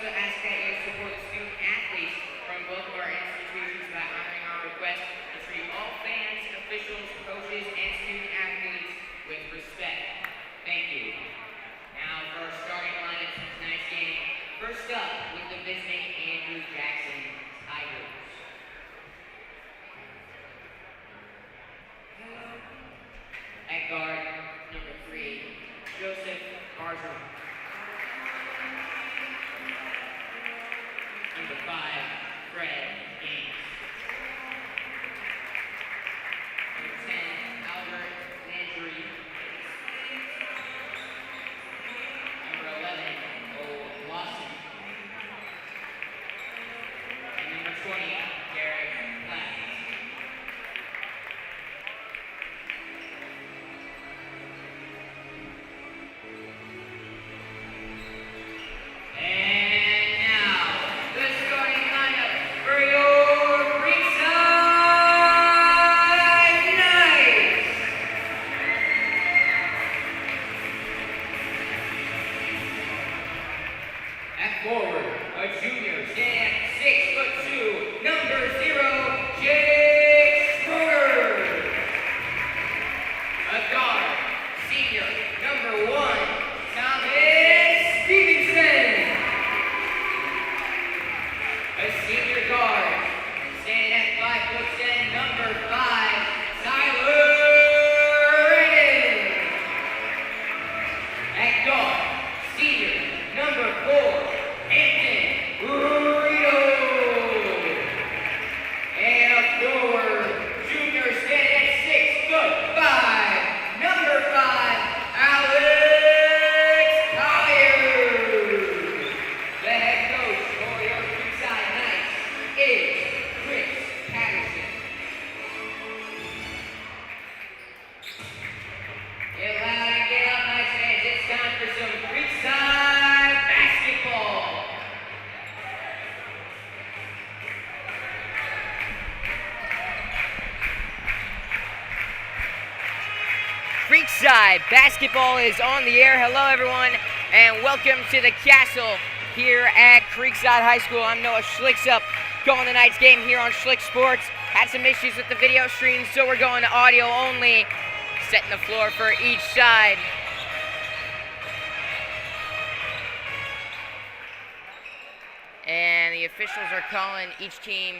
also ask that you support student athletes from both of our institutions by honoring our request to treat all fans, officials, coaches, and student athletes with respect. Thank you. Now for our starting lineups in tonight's game. First up with the visiting Andrew Jackson Tigers. At guard, number 3, Joseph Barger. Number 5, Fred Gaines. Number 10, Albert Landry. Number 11, O. Lawson. And number 20, Derek Platt. Creekside basketball is on the air. Hello, everyone, and welcome to the castle here at Creekside High School. I'm Noah Schlicksup, calling tonight's game here on Schlick Sports. Had some issues with the video stream, so we're going to audio only. Setting the floor for each side. And the officials are calling each team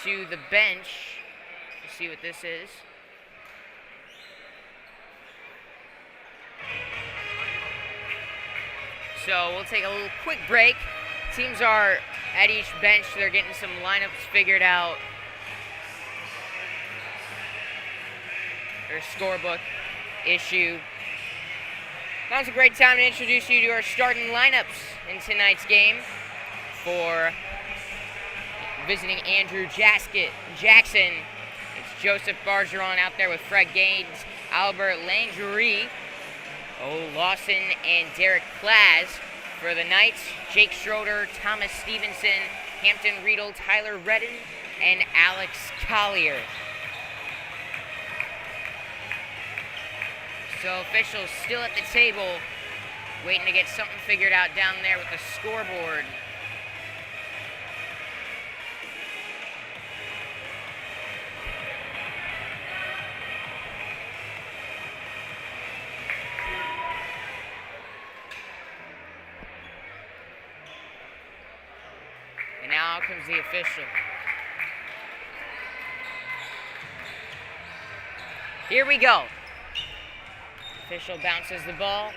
to the bench. Let's see what this is. So we'll take a little quick break. Teams are at each bench. They're getting some lineups figured out. Their scorebook issue. Now's a great time to introduce you to our starting lineups in tonight's game. For visiting Andrew Jackson, it's Joseph Bargeron out there with Fred Gaines, Albert Landry, O. Lawson, and Derek Plaz. For the Knights, Jake Schroeder, Thomas Stevenson, Hampton Riedel, Tyler Redden, and Alex Collier. So officials still at the table, waiting to get something figured out down there with the scoreboard. And now comes the official. Here we go. Official bounces the ball.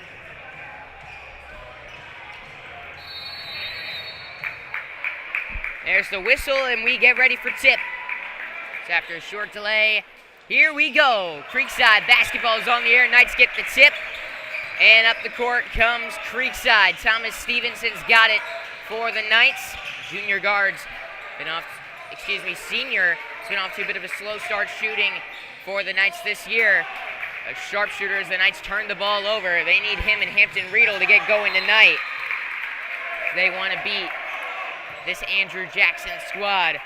There's the whistle, and we get ready for tip. So after a short delay, here we go. Creekside basketball is on the air. Knights get the tip. And up the court comes Creekside. Thomas Stevenson's got it for the Knights. Senior has been off to a bit of a slow start shooting for the Knights this year. A sharpshooter as the Knights turn the ball over. They need him and Hampton Riedel to get going tonight. They want to beat this Andrew Jackson squad.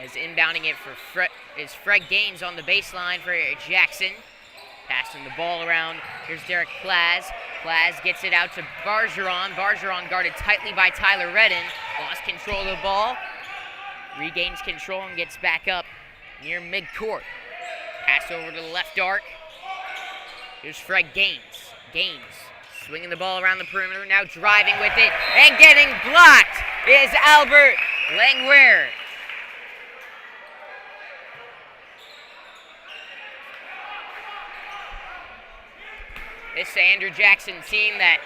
As inbounding it for is Fred Gaines on the baseline for Jackson. Passing the ball around. Here's Derek Plaz. Plaz gets it out to Bargeron. Bargeron guarded tightly by Tyler Redden. Lost control of the ball. Regains control and gets back up near midcourt. Pass over to the left arc. Here's Fred Gaines. Gaines swinging the ball around the perimeter. Now driving with it and getting blocked is Albert Langwehr. This Andrew Jackson team that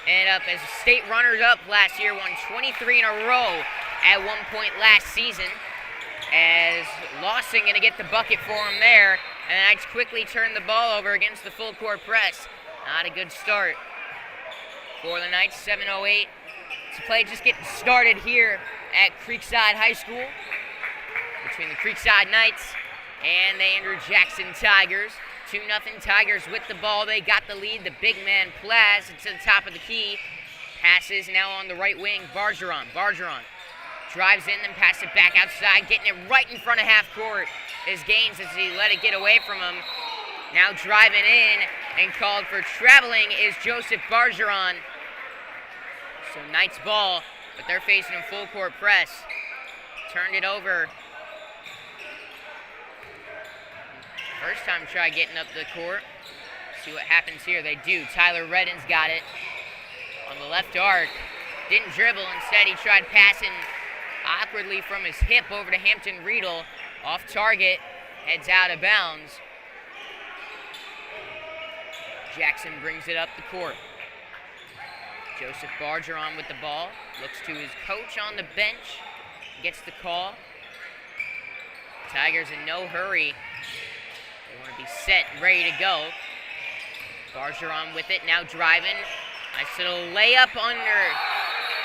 ended up as state runners-up last year, won 23 in a row at one point last season. As Lawson going to get the bucket for him there, and the Knights quickly turn the ball over against the full court press. Not a good start for the Knights. 7:08 to play, just getting started here at Creekside High School between the Creekside Knights and the Andrew Jackson Tigers. 2-0 Tigers with the ball. They got the lead. The big man Plaz to the top of the key. Passes now on the right wing. Bargeron. Bargeron drives in, then passes it back outside, getting it right in front of half court is Gaines as he let it get away from him. Now driving in and called for traveling is Joseph Bargeron. So Knights ball, but they're facing a full court press. Turned it over. First time try getting up the court. See what happens here. They do. Tyler Redden's got it on the left arc. Didn't dribble. Instead, he tried passing awkwardly from his hip over to Hampton Riedel. Off target. Heads out of bounds. Jackson brings it up the court. Joseph Bargeron with the ball. Looks to his coach on the bench. Gets the call. Tigers in no hurry. They want to be set, ready to go. Bargeron with it, now driving. Nice little layup under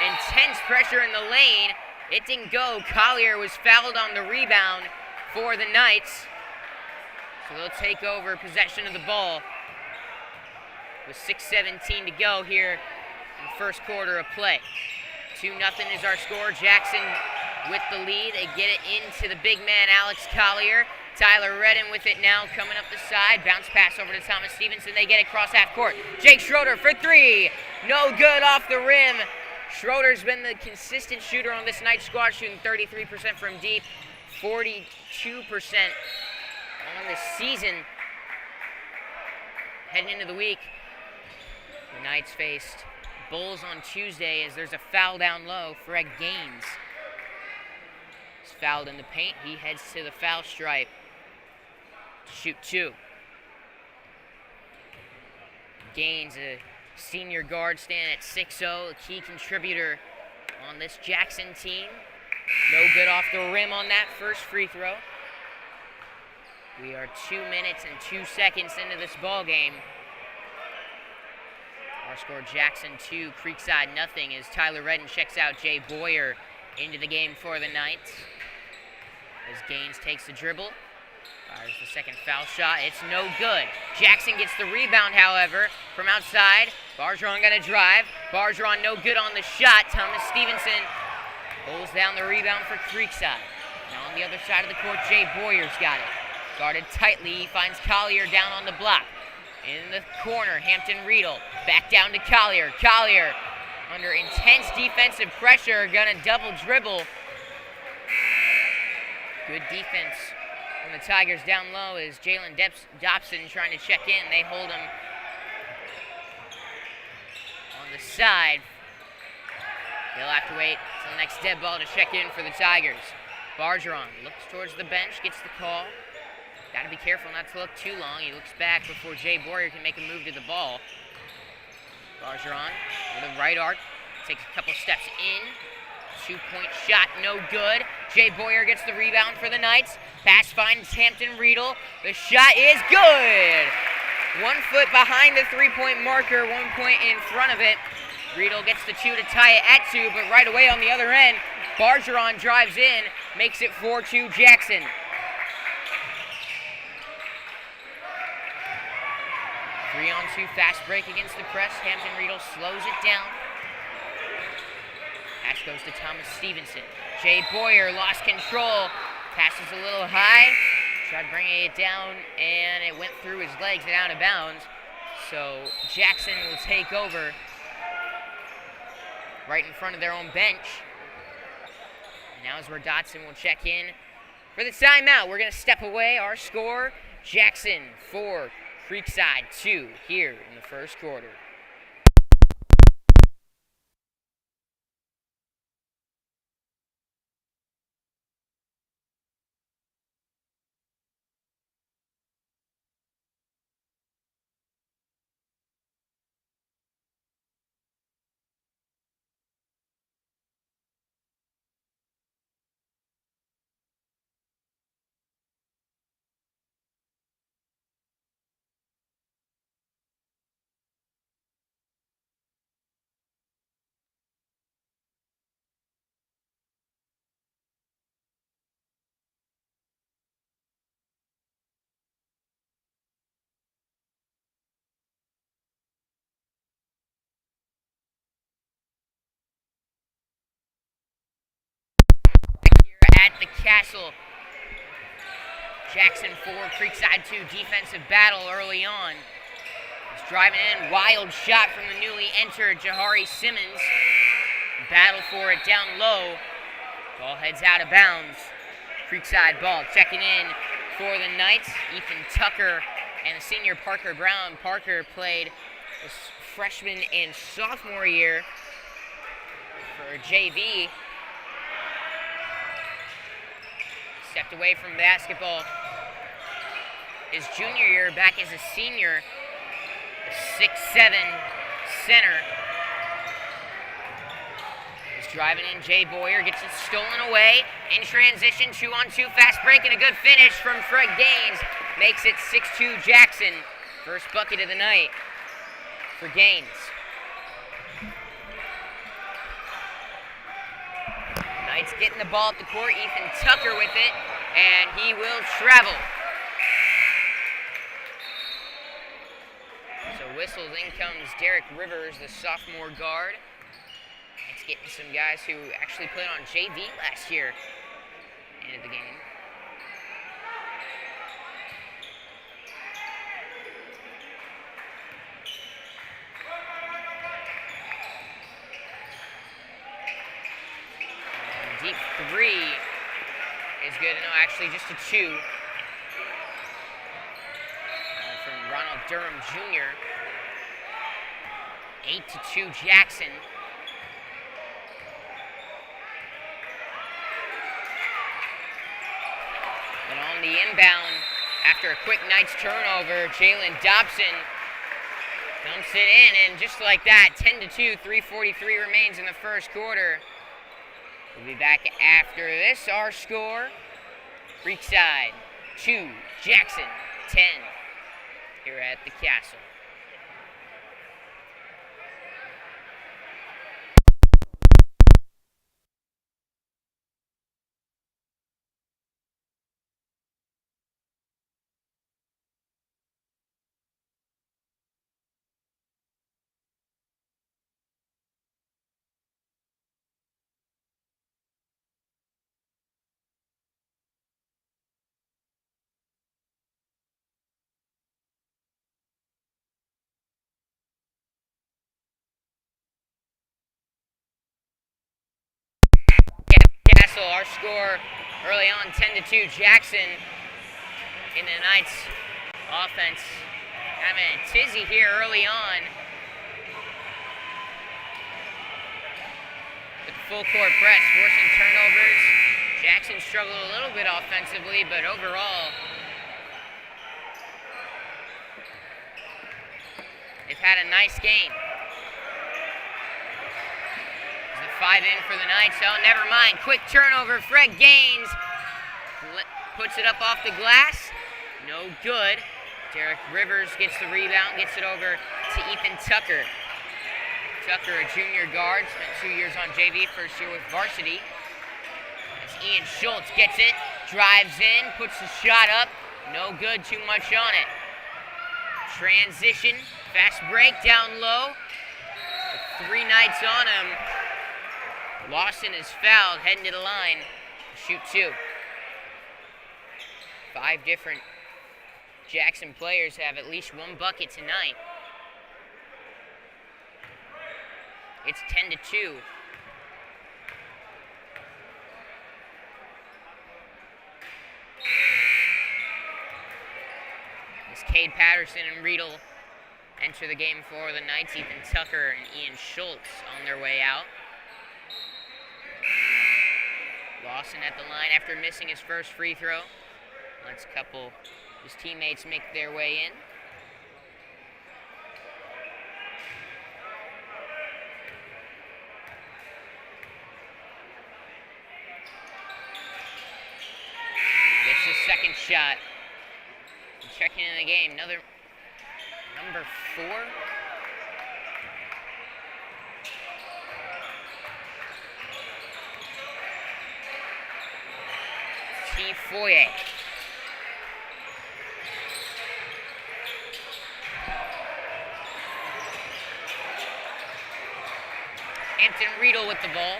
intense pressure in the lane. It didn't go. Collier was fouled on the rebound for the Knights. So they'll take over possession of the ball with 6:17 to go here in the first quarter of play. 2-0 is our score. Jackson with the lead. They get it into the big man, Alex Collier. Tyler Redden with it now, coming up the side. Bounce pass over to Thomas Stevenson. They get it across half court. Jake Schroeder for three. No good off the rim. Schroeder's been the consistent shooter on this Knights squad, shooting 33% from deep, 42% on the season. Heading into the week, the Knights faced Bulls on Tuesday as there's a foul down low. Fred Gaines is fouled in the paint. He heads to the foul stripe to shoot two. Gaines, a senior guard, standing at 6'0", a key contributor on this Jackson team. No good off the rim on that first free throw. We are 2 minutes and 2 seconds into this ball game. Our score, Jackson 2, Creekside nothing, as Tyler Redden checks out Jay Boyer into the game for the Knights. As Gaines takes the dribble, fires the second foul shot. It's no good. Jackson gets the rebound, however, from outside. Bargeron gonna drive. Bargeron no good on the shot. Thomas Stevenson pulls down the rebound for Creekside. Now on the other side of the court, Jay Boyer's got it. Guarded tightly, he finds Collier down on the block. In the corner, Hampton Riedel. Back down to Collier. Collier, under intense defensive pressure, gonna double dribble. Good defense from the Tigers down low is Jalen Dobson trying to check in. They hold him on the side. They'll have to wait till the next dead ball to check in for the Tigers. Bargeron looks towards the bench, gets the call. Got to be careful not to look too long. He looks back before Jay Boyer can make a move to the ball. Bargeron with a right arc, takes a couple steps in. 2-point shot, no good. Jay Boyer gets the rebound for the Knights. Pass finds Hampton Riedel. The shot is good. 1 foot behind the three-point marker, 1 point in front of it. Riedel gets the two to tie it at 2, but right away on the other end, Bargeron drives in, makes it 4-2 Jackson. Three-on-two fast break against the press. Hampton Riedel slows it down. Pass goes to Thomas Stevenson. Jay Boyer lost control. Passes a little high. Tried bringing it down, and it went through his legs and out of bounds. So Jackson will take over right in front of their own bench. And now is where Dotson will check in for the timeout. We're going to step away. Our score, Jackson 4, Creekside 2 here in the first quarter. At the Castle, Jackson 4, Creekside 2, defensive battle early on. He's driving in, wild shot from the newly entered Jahari Simmons. Battle for it down low. Ball heads out of bounds. Creekside ball checking in for the Knights. Ethan Tucker and the senior Parker Brown. Parker played his freshman and sophomore year for JV. Stepped away from basketball his junior year, back as a senior. 6'7" center. He's driving in. Jay Boyer gets it stolen away. In transition, 2-on-2 fast break and a good finish from Fred Gaines. Makes it 6-2 Jackson. First bucket of the night for Gaines. Knights getting the ball at the court. Ethan Tucker with it, and he will travel. So whistles, in comes Derek Rivers, the sophomore guard. It's getting some guys who actually played on JV last year into the game. Deep three is good. No, actually just a 2. From Ronald Durham Jr. 8-2 Jackson. And on the inbound, after a quick Knights turnover, Jalen Dobson dumps it in, and just like that, 10-2, 3:43 remains in the first quarter. We'll be back after this. Our score, Creekside 2, Jackson 10, here at the Castle. Castle, our score early on, 10-2 Jackson in the Knights offense. Having a tizzy here early on. With the full court press, forcing turnovers. Jackson struggled a little bit offensively, but overall, they've had a nice game. 5 in for the Knights. Oh, never mind. Quick turnover. Fred Gaines puts it up off the glass. No good. Derek Rivers gets the rebound, gets it over to Ethan Tucker. Tucker, a junior guard, spent 2 years on JV, first year with varsity. As Ian Schultz gets it, drives in, puts the shot up. No good, too much on it. Transition, fast break down low. With 3 Knights on him. Lawson is fouled, heading to the line. Shoot 2. 5 different Jackson players have at least 1 bucket tonight. It's 10-2. As Cade Patterson and Riedel enter the game for the Knights, Ethan Tucker and Ian Schultz on their way out. Lawson at the line after missing his first free throw. Let's a couple of his teammates make their way in. Gets his second shot. Checking in the game, another number 4. T. Foye. Hampton Riedel with the ball.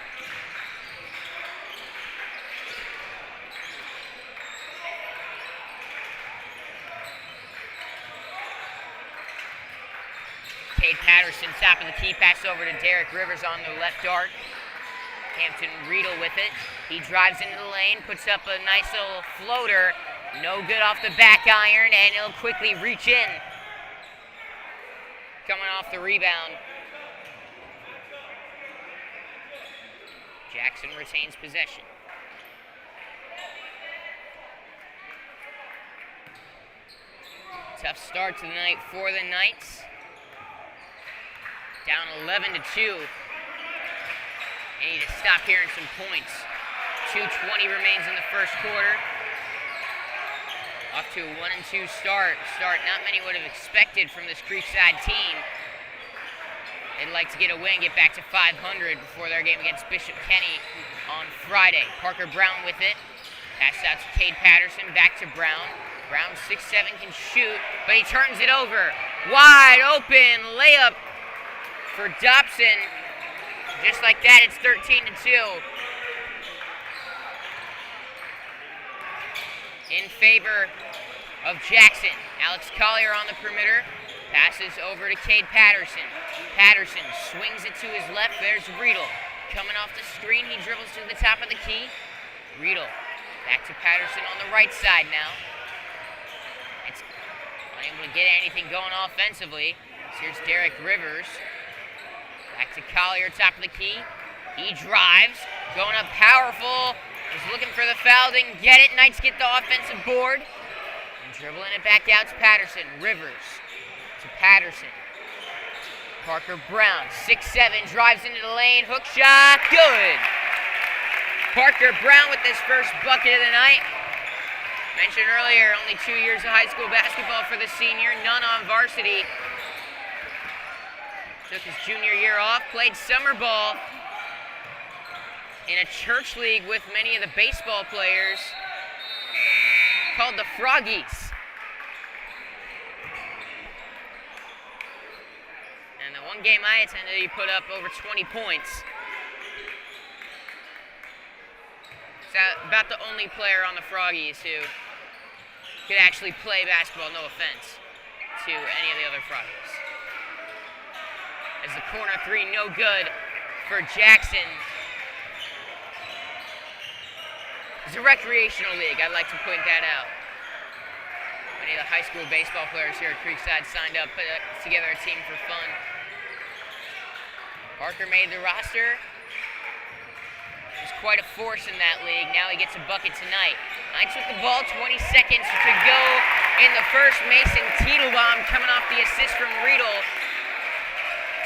Cade Patterson, top of the key, pass over to Derek Rivers on the left arc. Hampton Riedel with it. He drives into the lane, puts up a nice little floater. No good off the back iron, and he'll quickly reach in. Coming off the rebound. Jackson retains possession. Tough start to the night for the Knights. Down 11-2. They need to stop hearing some points. 2:20 remains in the first quarter. Off to a 1-2 start. Not many would have expected from this Creekside team. They'd like to get a win, get back to 500 before their game against Bishop Kenny on Friday. Parker Brown with it. Pass out to Cade Patterson, back to Brown. Brown, 6'7", can shoot, but he turns it over. Wide open layup for Dobson. Just like that, it's 13-2. In favor of Jackson. Alex Collier on the perimeter. Passes over to Cade Patterson. Patterson swings it to his left. There's Riedel. Coming off the screen, he dribbles to the top of the key. Riedel back to Patterson on the right side now. It's unable to get anything going offensively. So here's Derek Rivers. Back to Collier, top of the key. He drives, going up powerful. Is looking for the foul, didn't get it. Knights get the offensive board. And dribbling it back out to Patterson. Rivers to Patterson. Parker Brown, 6'7", drives into the lane. Hook shot, good. Parker Brown with his first bucket of the night. Mentioned earlier, only 2 years of high school basketball for the senior, none on varsity. Took his junior year off, played summer ball in a church league with many of the baseball players called the Froggies. And the one game I attended, he put up over 20 points. He's about the only player on the Froggies who could actually play basketball, no offense to any of the other Froggies. As the corner three, no good for Jackson. It's a recreational league, I'd like to point that out. Many of the high school baseball players here at Creekside signed up, put together a team for fun. Parker made the roster. He's quite a force in that league. Now he gets a bucket tonight. Knights with the ball, 20 seconds to go in the first. Mason Titelbaum coming off the assist from Riedel.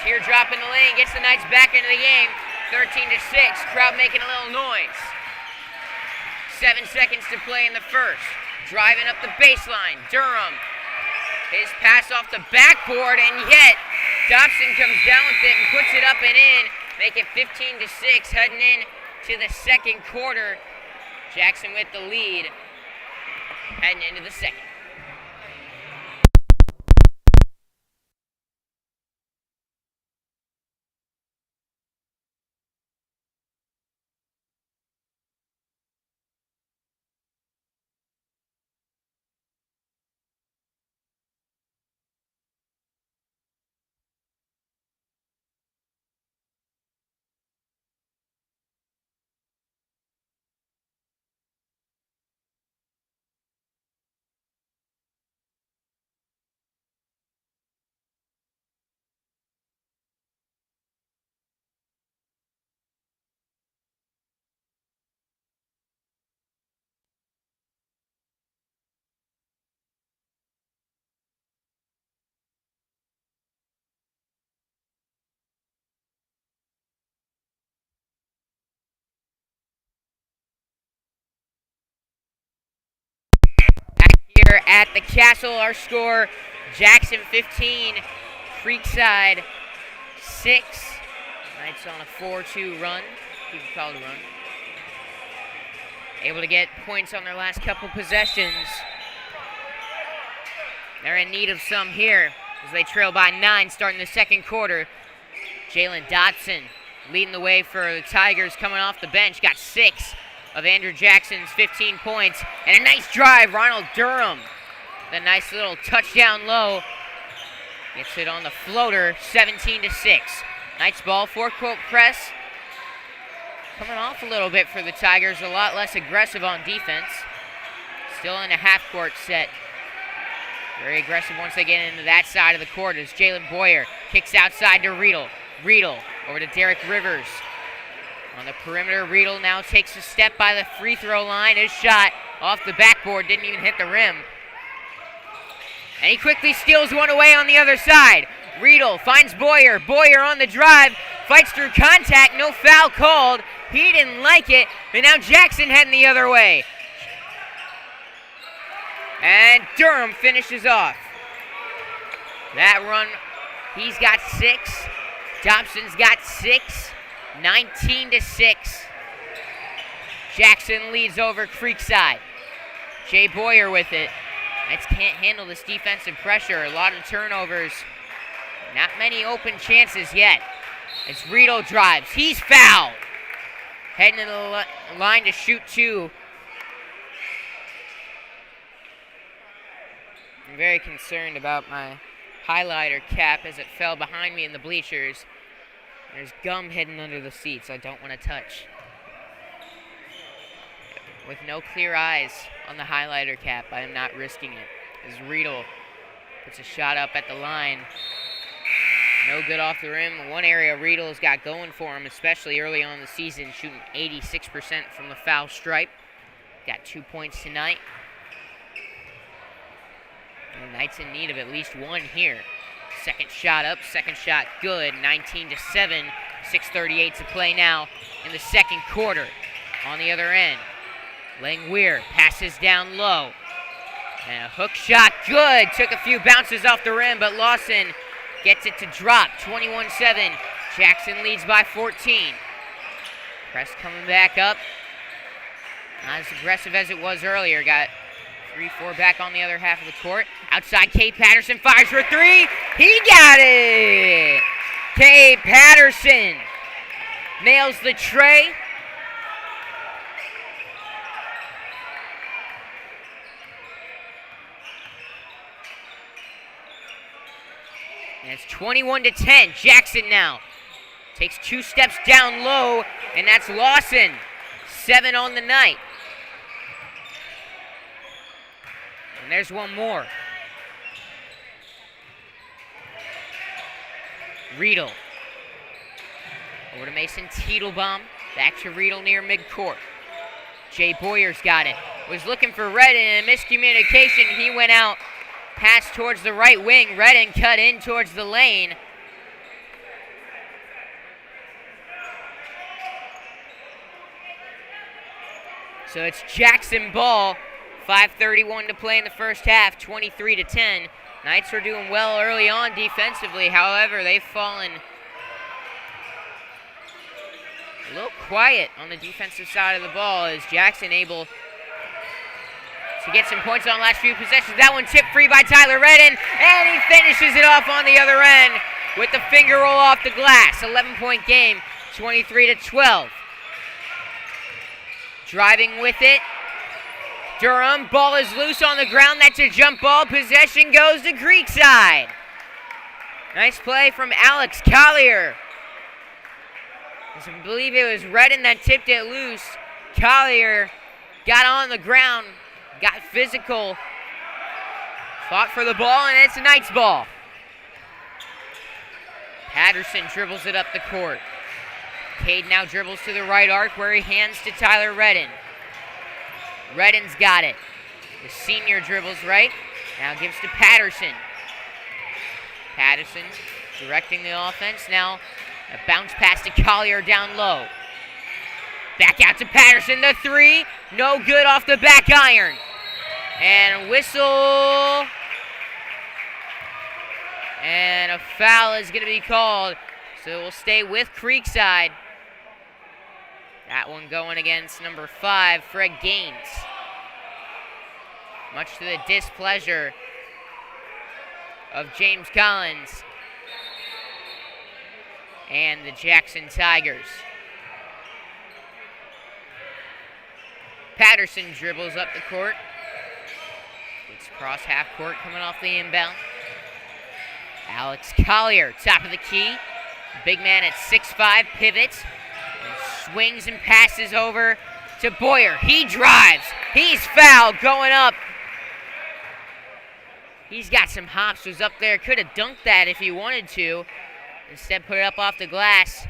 Teardrop in the lane, gets the Knights back into the game. 13-6, crowd making a little noise. 7 seconds to play in the first. Driving up the baseline, Durham. His pass off the backboard, and yet Dobson comes down with it and puts it up and in. Make it 15-6, heading in to the second quarter. Jackson with the lead, heading into the second. here at the Castle. Our score, Jackson 15, Creekside 6. Knights on a 4-2 run. You can call it a run. Able to get points on their last couple possessions. They're in need of some here as they trail by 9 starting the second quarter. Jalen Dotson leading the way for the Tigers coming off the bench. Got 6 of Andrew Jackson's 15 points. And a nice drive, Ronald Durham. The nice little touchdown low. Gets it on the floater, 17-6. Knights ball, 4-quote press. Coming off a little bit for the Tigers, a lot less aggressive on defense. Still in a half-court set. Very aggressive once they get into that side of the court as Jalen Boyer kicks outside to Riedel. Riedel over to Derek Rivers. On the perimeter, Riedel now takes a step by the free throw line. His shot off the backboard, didn't even hit the rim. And he quickly steals one away on the other side. Riedel finds Boyer. Boyer on the drive, fights through contact, no foul called. He didn't like it, but now Jackson heading the other way. And Durham finishes off. That run, he's got 6. Dobson's got 6. 19-6. Jackson leads over Creekside. Jay Boyer with it. Knights can't handle this defensive pressure. A lot of turnovers. Not many open chances yet. As Riedel drives, he's fouled. Heading to the line to shoot 2. I'm very concerned about my highlighter cap as it fell behind me in the bleachers. There's gum hidden under the seats I don't want to touch. With no clear eyes on the highlighter cap, I am not risking it. As Riedel puts a shot up at the line. No good off the rim. One area Riedel's got going for him, especially early on in the season, shooting 86% from the foul stripe. Got 2 points tonight. And Knights in need of at least one here. Second shot up, second shot good, 19-7. 6:38 to play now in the second quarter. On the other end, Langweir passes down low. And a hook shot, good. Took a few bounces off the rim, but Lawson gets it to drop, 21-7. Jackson leads by 14. Press coming back up. Not as aggressive as it was earlier. Got 3-4 back on the other half of the court. Outside, Kay Patterson fires for 3. He got it! Kay Patterson nails the tray. And it's 21-10. Jackson now takes 2 steps down low, and that's Lawson. 7 on the night. And there's one more. Riedel. Over to Mason Titelbaum. Back to Riedel near midcourt. Jay Boyer's got it. Was looking for Redden and a miscommunication. He went out. Pass towards the right wing. Redden cut in towards the lane. So it's Jackson ball. 5:31 to play in the first half. 23-10. Knights are doing well early on defensively. However, they've fallen a little quiet on the defensive side of the ball as Jackson able to get some points on the last few possessions. That one tipped free by Tyler Redden, and he finishes it off on the other end with the finger roll off the glass. 11-point game, 23-12. Driving with it. Durham, ball is loose on the ground. That's a jump ball. Possession goes to Creekside. Nice play from Alex Collier. I believe it was Redden that tipped it loose. Collier got on the ground, got physical, fought for the ball, and it's a Knights ball. Patterson dribbles it up the court. Cade now dribbles to the right arc where he hands to Tyler Redden. Redden's got it. The senior dribbles right. Now gives to Patterson. Patterson directing the offense. Now a bounce pass to Collier down low. Back out to Patterson. The 3. No good off the back iron. And a whistle. And a foul is going to be called. So we'll stay with Creekside. That one going against number 5, Fred Gaines. Much to the displeasure of James Collins and the Jackson Tigers. Patterson dribbles up the court. It's across half court coming off the inbound. Alex Collier, top of the key. Big man at 6'5", pivots, and swings and passes over to Boyer. He drives. He's fouled going up. He's got some hops, was up there. Could have dunked that if he wanted to. Instead put it up off the glass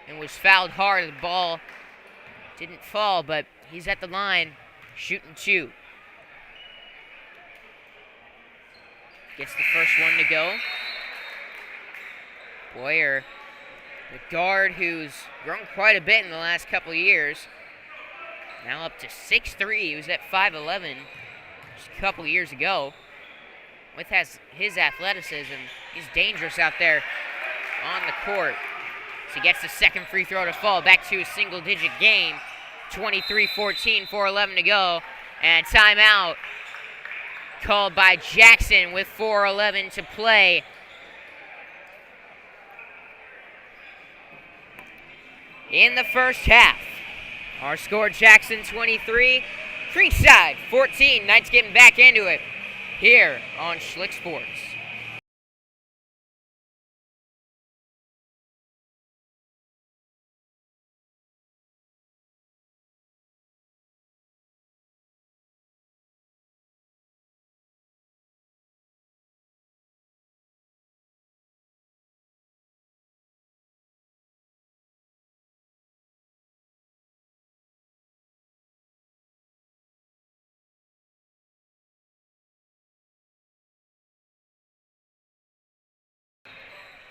and was fouled hard. The ball didn't fall, but he's at the line shooting 2. Gets the first one to go. Boyer, the guard who's grown quite a bit in the last couple of years. Now up to 6'3". He was at 5'11" just a couple of years ago. With his athleticism, he's dangerous out there on the court. So he gets the second free throw to fall. Back to a single-digit game. 23-14, 4:11 to go. And timeout called by Jackson with 4:11 to play. In the first half, our score, Jackson 23, Creekside 14. Knights getting back into it here on Schlick Sports.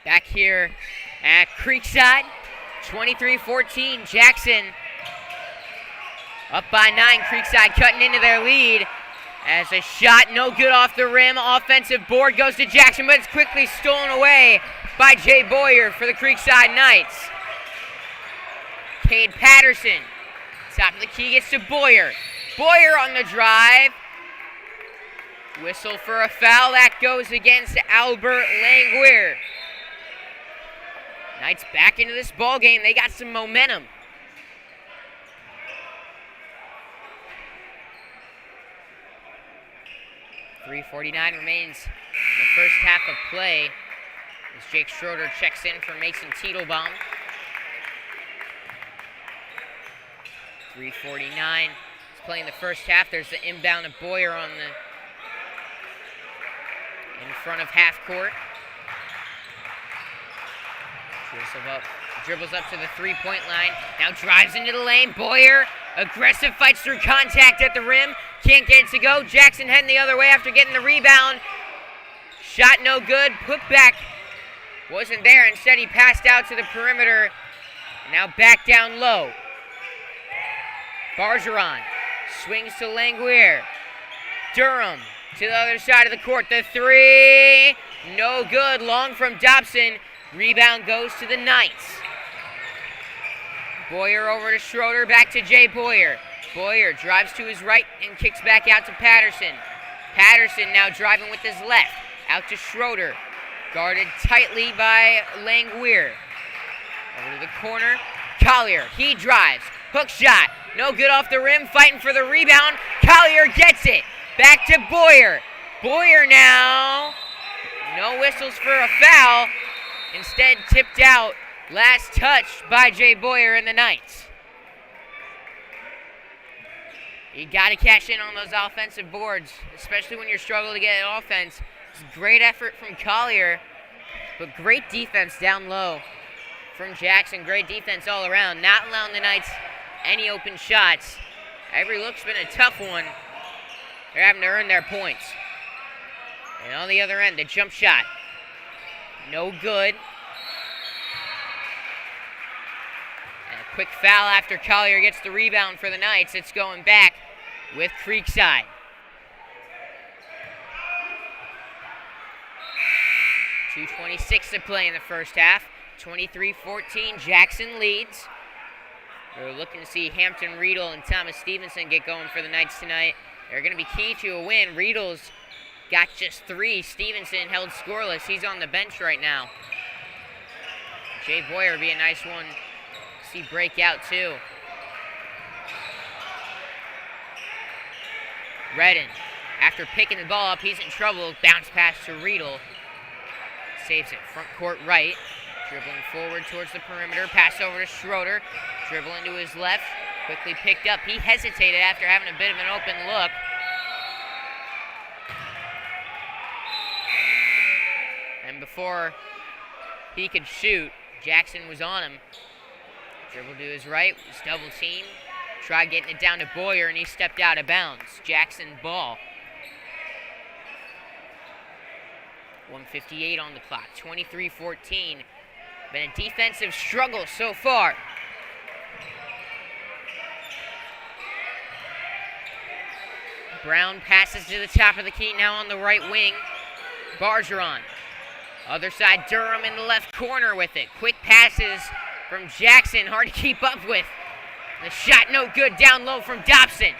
Back here at Creekside, 23-14, Jackson up by 9. Creekside cutting into their lead as a shot no good off the rim. Offensive board goes to Jackson, but it's quickly stolen away by Jay Boyer for the Creekside Knights. Cade Patterson, top of the key, gets to Boyer. Boyer on the drive. Whistle for a foul. That goes against Albert Languier. Knights back into this ball game. They got some momentum. .349 remains in the first half of play as Jake Schroeder checks in for Mason Titelbaum. 3:49 is playing the first half. There's the inbound of Boyer on the in front of half court. Dribbles up to the three-point line. Now drives into the lane. Boyer, aggressive, fights through contact at the rim. Can't get it to go. Jackson heading the other way after getting the rebound. Shot no good. Put back wasn't there. Instead, he passed out to the perimeter. Now back down low. Bargeron swings to Languier. Durham to the other side of the court. The three, no good. Long from Dobson. Rebound goes to the Knights. Boyer over to Schroeder, back to Jay Boyer. Boyer drives to his right and kicks back out to Patterson. Patterson now driving with his left. Out to Schroeder. Guarded tightly by Languier. Over to the corner. Collier, he drives. Hook shot. No good off the rim. Fighting for the rebound. Collier gets it. Back to Boyer. Boyer now. No whistles for a foul. Instead tipped out. Last touch by Jay Boyer and the Knights. You got to cash in on those offensive boards, especially when you're struggling to get an offense. It's a great effort from Collier, but great defense down low from Jackson. Great defense all around, not allowing the Knights any open shots. Every look's been a tough one. They're having to earn their points. And on the other end, the jump shot. No good. And a quick foul after Collier gets the rebound for the Knights. It's going back with Creekside. 2:26 to play in the first half. 23-14, Jackson leads. We're looking to see Hampton Riedel and Thomas Stevenson get going for the Knights tonight. They're going to be key to a win. Riedel's got just 3. Stevenson held scoreless. He's on the bench right now. Jay Boyer would be a nice one to see break out too. Redden, after picking the ball up, he's in trouble. Bounce pass to Riedel. Saves it front court right. Dribbling forward towards the perimeter. Pass over to Schroeder. Dribble into his left. Quickly picked up. He hesitated after having a bit of an open look. And before he could shoot, Jackson was on him. Dribble to his right. Was double teamed. Tried getting it down to Boyer, and he stepped out of bounds. Jackson ball. 1:58 on the clock. 23-14. Been a defensive struggle so far. Brown passes to the top of the key now on the right wing. Bergeron. Other side, Durham in the left corner with it. Quick passes from Jackson. Hard to keep up with. The shot no good down low from Dobson.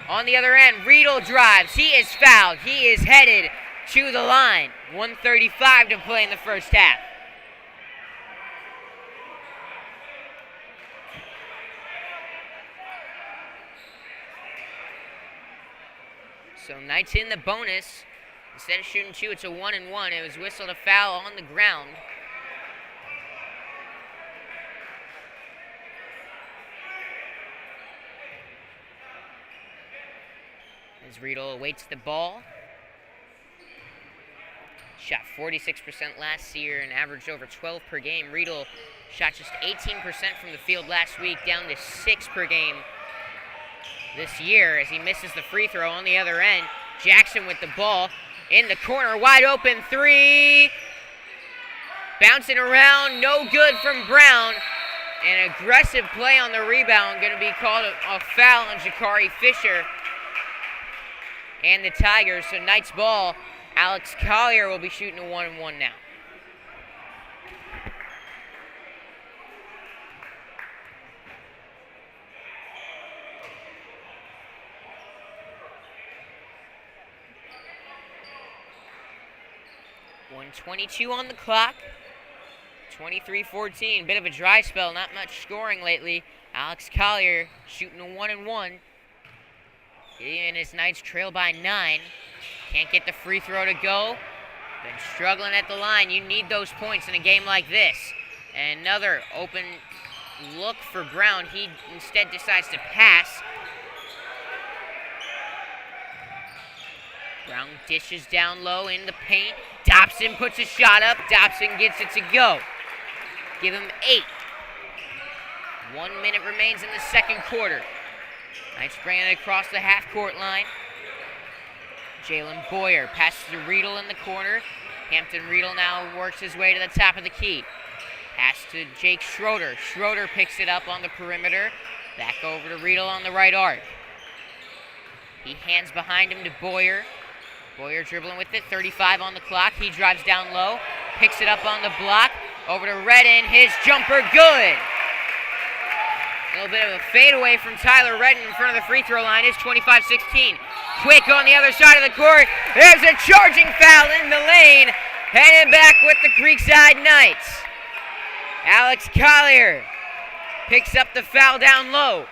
On the other end, Riedel drives. He is fouled. He is headed to the line. 1:35 to play in the first half. So Knights in the bonus. Instead of shooting 2, it's a 1-and-1. It was whistled a foul on the ground. As Riedel awaits the ball. Shot 46% last year and averaged over 12 per game. Riedel shot just 18% from the field last week, down to 6 per game this year as he misses the free throw on the other end. Jackson with the ball in the corner, wide open 3. Bouncing around, no good from Brown. An aggressive play on the rebound, going to be called a foul on Jakari Fisher and the Tigers. So Knights ball. Alex Collier will be shooting a 1-and-1 now. .122 on the clock. 23-14. Bit of a dry spell. Not much scoring lately. Alex Collier shooting a 1-and-1. And his Knights trail by 9. Can't get the free throw to go. Been struggling at the line. You need those points in a game like this. And another open look for Brown. He instead decides to pass. Brown dishes down low in the paint. Dobson puts a shot up. Dobson gets it to go. Give him 8. 1 minute remains in the second quarter. Knights bringing it across the half-court line. Jalen Boyer passes to Riedel in the corner. Hampton Riedel now works his way to the top of the key. Pass to Jake Schroeder. Schroeder picks it up on the perimeter. Back over to Riedel on the right arc. He hands behind him to Boyer. Boyer dribbling with it, 35 on the clock. He drives down low, picks it up on the block. Over to Redden, his jumper good. A little bit of a fadeaway from Tyler Redden in front of the free throw line. It's 25-16. Quick on the other side of the court. There's a charging foul in the lane. Headed back with the Creekside Knights. Alex Collier picks up the foul down low.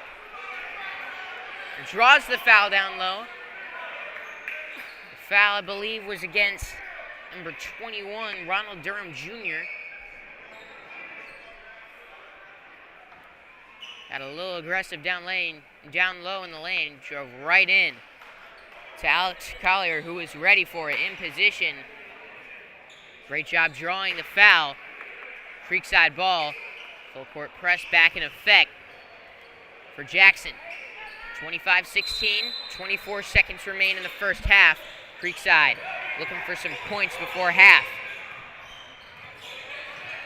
Draws the foul down low. The foul, I believe, was against number 21, Ronald Durham Jr. Got a little aggressive down low in the lane, drove right in to Alex Collier, who was ready for it, in position. Great job drawing the foul. Creekside ball. Full court press back in effect for Jackson. 25-16, 24 seconds remain in the first half. Creekside looking for some points before half.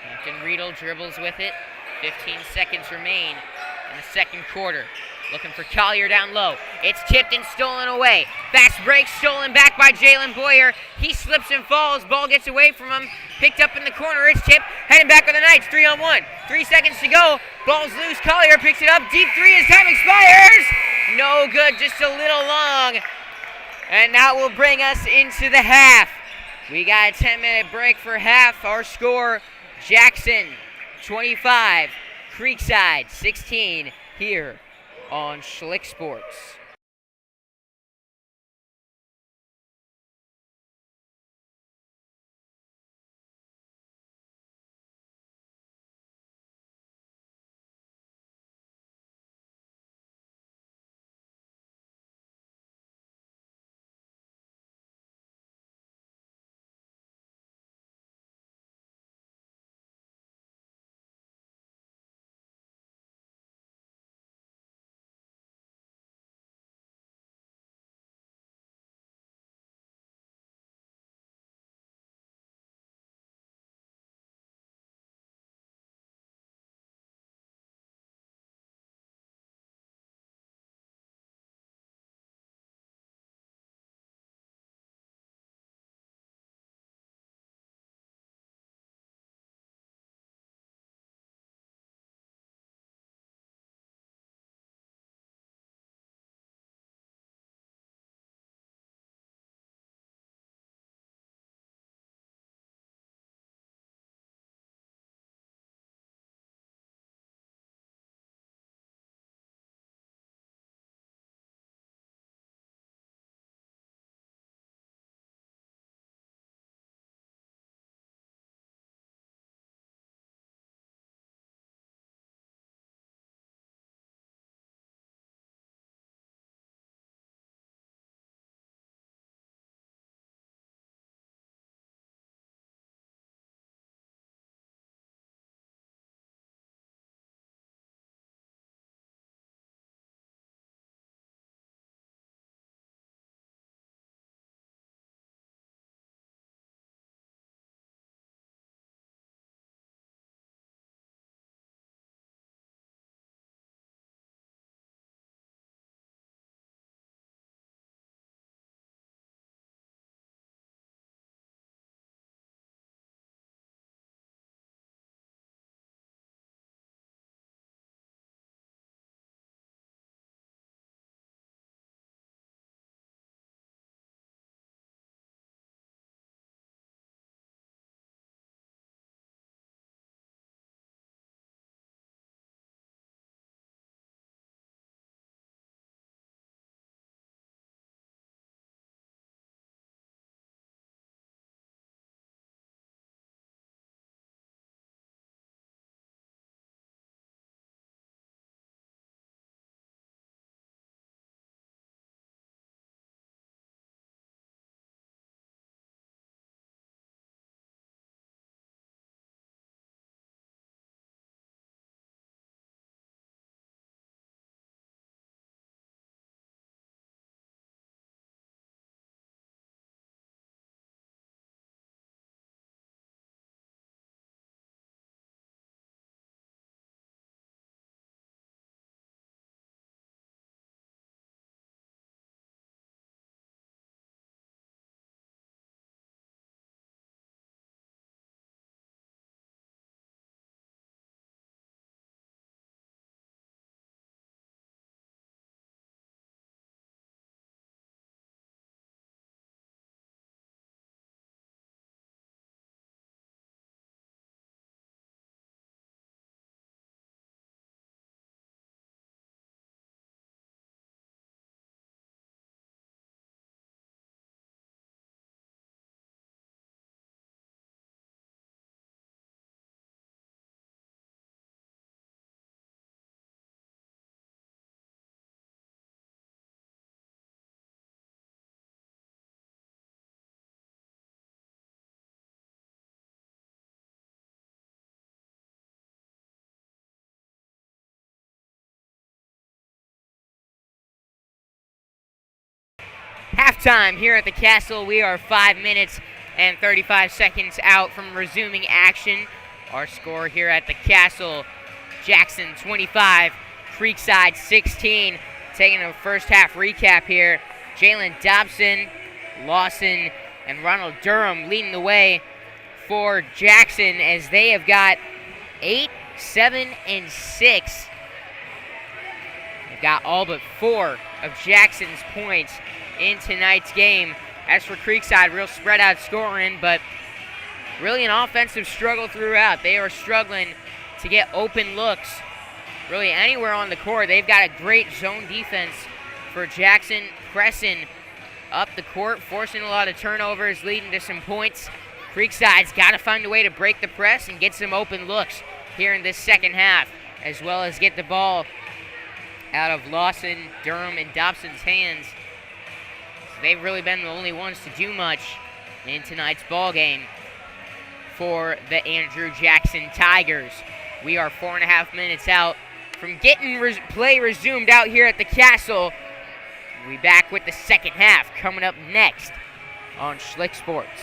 Hampton Riedel dribbles with it. 15 seconds remain in the second quarter. Looking for Collier down low. It's tipped and stolen away. Fast break stolen back by Jalen Boyer. He slips and falls. Ball gets away from him. Picked up in the corner. It's tipped. Heading back on the Knights. 3-on-1. 3 seconds to go. Ball's loose. Collier picks it up. Deep three as time expires. No good. Just a little long. And that will bring us into the half. We got a 10-minute break for half. Our score, Jackson 25, Creekside 16 here on Schlick Sports. Halftime here at the Castle. We are 5 minutes and 35 seconds out from resuming action. Our score here at the Castle, Jackson 25, Creekside 16. Taking a first half recap here. Jalen Dobson, Lawson, and Ronald Durham leading the way for Jackson as they have got 8, 7, and 6. They've got all but 4 of Jackson's points in tonight's game. As for Creekside, real spread out scoring, but really an offensive struggle throughout. They are struggling to get open looks really anywhere on the court. They've got a great zone defense for Jackson, pressing up the court, forcing a lot of turnovers, leading to some points. Creekside's got to find a way to break the press and get some open looks here in this second half, as well as get the ball out of Lawson, Durham, and Dobson's hands. So they've really been the only ones to do much in tonight's ball game for the Andrew Jackson Tigers. We are 4.5 minutes out from getting play resumed out here at the Castle. We'll be back with the second half coming up next on Schlick Sports.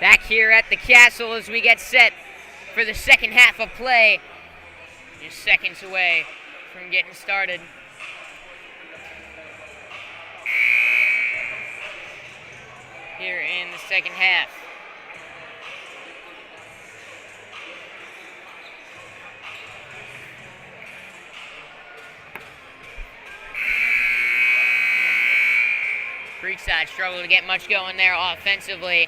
Back here at the Castle as we get set for the second half of play. Just seconds away from getting started. Here in the second half. Creekside struggled to get much going there offensively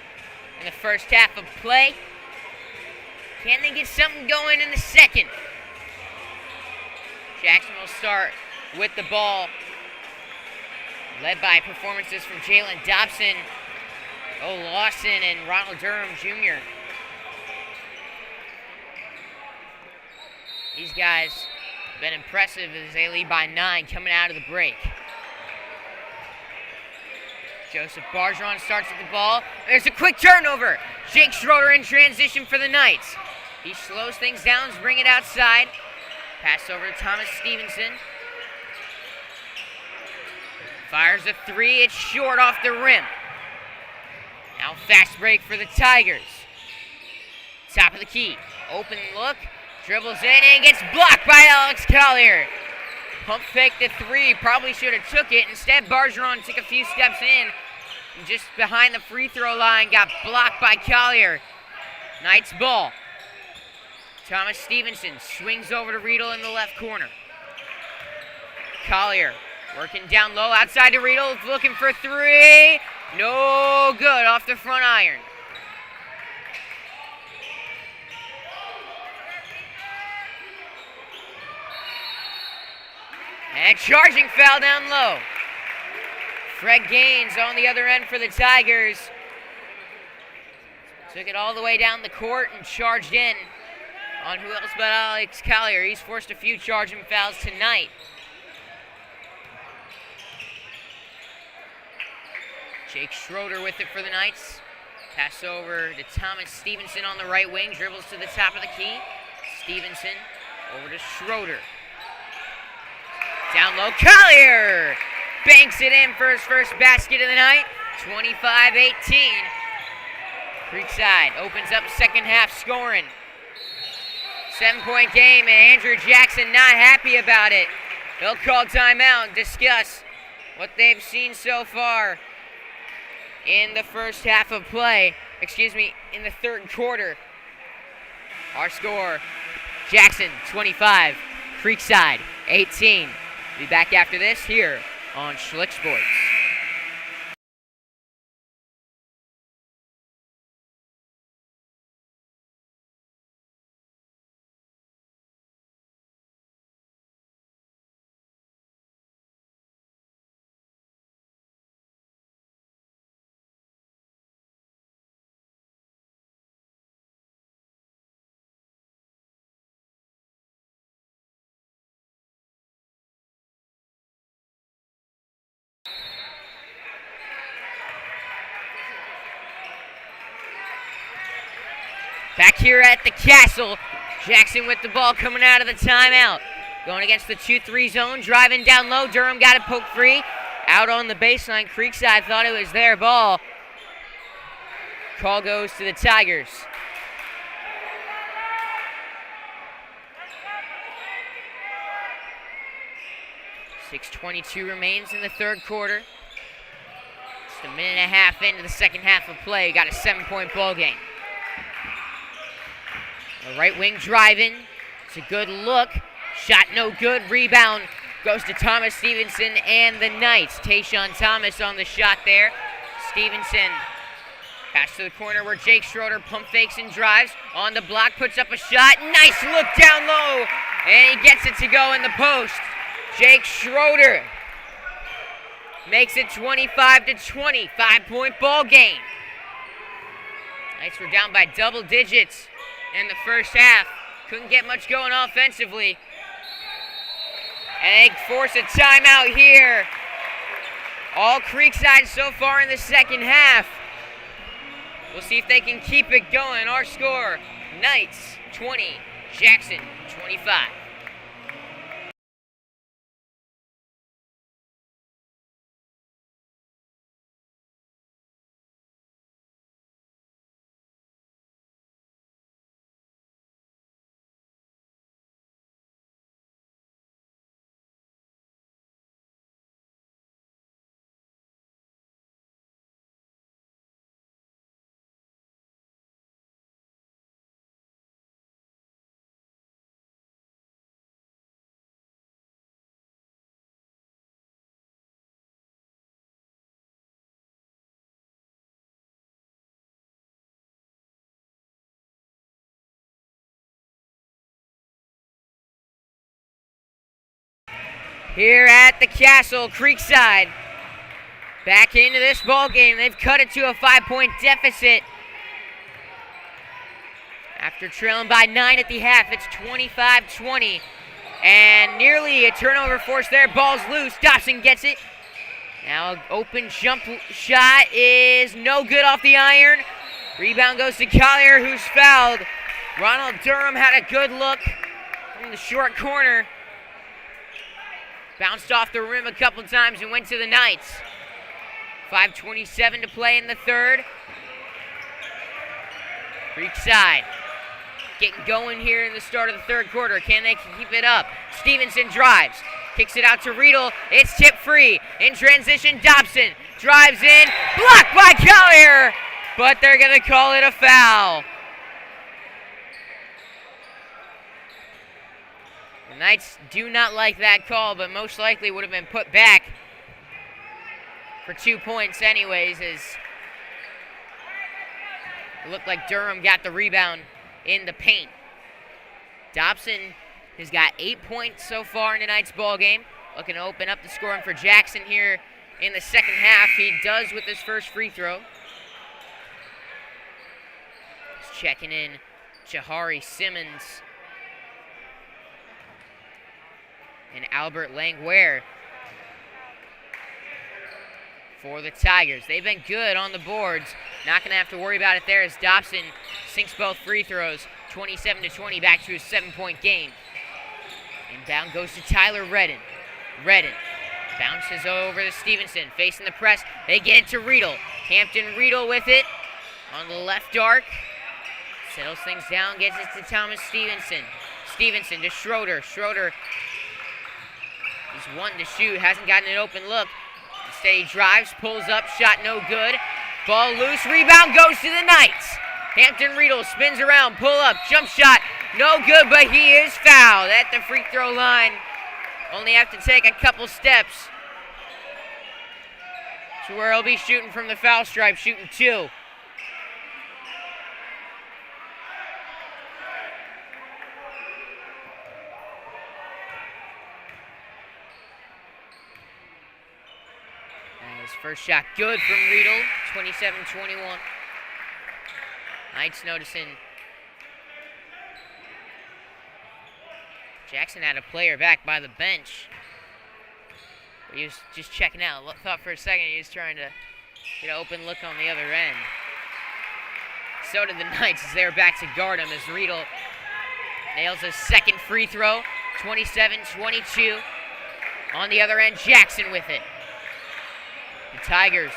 in the first half of play. Can they get something going in the second? Jackson will start with the ball, led by performances from Jalen Dobson, Lawson, and Ronald Durham Jr. These guys have been impressive as they lead by 9 coming out of the break. Joseph Bargeron starts at the ball. There's a quick turnover. Jake Schroeder in transition for the Knights. He slows things down, bring it outside. Pass over to Thomas Stevenson. Fires a 3. It's short off the rim. Now fast break for the Tigers. Top of the key. Open look. Dribbles in and gets blocked by Alex Collier. Pump fake the 3. Probably should have took it. Instead, Bargeron took a few steps in. And just behind the free throw line, got blocked by Collier. Knights ball. Thomas Stevenson swings over to Riedel in the left corner. Collier working down low outside to Riedel, looking for 3. No good off the front iron. And charging foul down low. Fred Gaines on the other end for the Tigers. Took it all the way down the court and charged in on who else but Alex Collier. He's forced a few charging fouls tonight. Jake Schroeder with it for the Knights. Pass over to Thomas Stevenson on the right wing. Dribbles to the top of the key. Stevenson over to Schroeder. Down low, Collier banks it in for his first basket of the night. 25-18. Creekside opens up second half scoring. 7-point game, and Andrew Jackson not happy about it. They'll call timeout and discuss what they've seen so far in the first half of play. In the third quarter. Our score, Jackson 25, Creekside 18. Be back after this here on Schlick Sports. Back here at the Castle, Jackson with the ball coming out of the timeout. Going against the 2-3 zone, driving down low. Durham got it poked free. Out on the baseline, Creekside thought it was their ball. Call goes to the Tigers. .6:22 remains in the third quarter. Just a minute and a half into the second half of play. Got a 7-point ball game. The right wing driving. It's a good look. Shot no good. Rebound goes to Thomas Stevenson and the Knights. Tayshaun Thomas on the shot there. Stevenson pass to the corner where Jake Schroeder pump fakes and drives. On the block, puts up a shot. Nice look down low. And he gets it to go in the post. Jake Schroeder makes it 25-20. 5-point ball game. Knights were down by double digits in the first half. Couldn't get much going offensively. And they force a timeout here. All Creekside so far in the second half. We'll see if they can keep it going. Our score, Knights 20, Jackson 25. here at the Castle. Creekside back into this ball game. They've cut it to a 5-point deficit. After trailing by 9 at the half, it's 25-20. And nearly a turnover force there. Ball's loose. Dobson gets it. Now open jump shot is no good off the iron. Rebound goes to Collier, who's fouled. Ronald Durham had a good look from the short corner. Bounced off the rim a couple times and went to the Knights. 5:27 to play in the third. Creekside getting going here in the start of the third quarter. Can they keep it up? Stevenson drives. Kicks it out to Riedel. It's tip free. In transition, Dobson drives in. Blocked by Collier. But they're going to call it a foul. The Knights do not like that call, but most likely would have been put back for 2 points anyways, as it looked like Durham got the rebound in the paint. Dobson has got 8 points so far in tonight's ball game. Looking to open up the scoring for Jackson here in the second half. He does with his first free throw. He's checking in Jahari Simmons and Albert Langware for the Tigers. They've been good on the boards. Not going to have to worry about it there as Dobson sinks both free throws. 27-20, back to a 7-point game. Inbound goes to Tyler Redden. Redden bounces over to Stevenson, facing the press. They get it to Riedel. Hampton Riedel with it on the left arc. Settles things down, gets it to Thomas Stevenson. Stevenson to Schroeder. Schroeder, he's one to shoot, hasn't gotten an open look. Instead he drives, pulls up, shot no good. Ball loose, rebound goes to the Knights. Hampton Riedel spins around, pull up, jump shot, no good, but he is fouled at the free throw line. Only have to take a couple steps to where he'll be shooting from the foul stripe, shooting 2. His first shot good from Riedel, 27-21. Knights noticing Jackson had a player back by the bench. But he was just checking out. Thought for a second he was trying to get an open look on the other end. So did the Knights as they were back to guard him as Riedel nails his second free throw, 27-22. On the other end, Jackson with it. The Tigers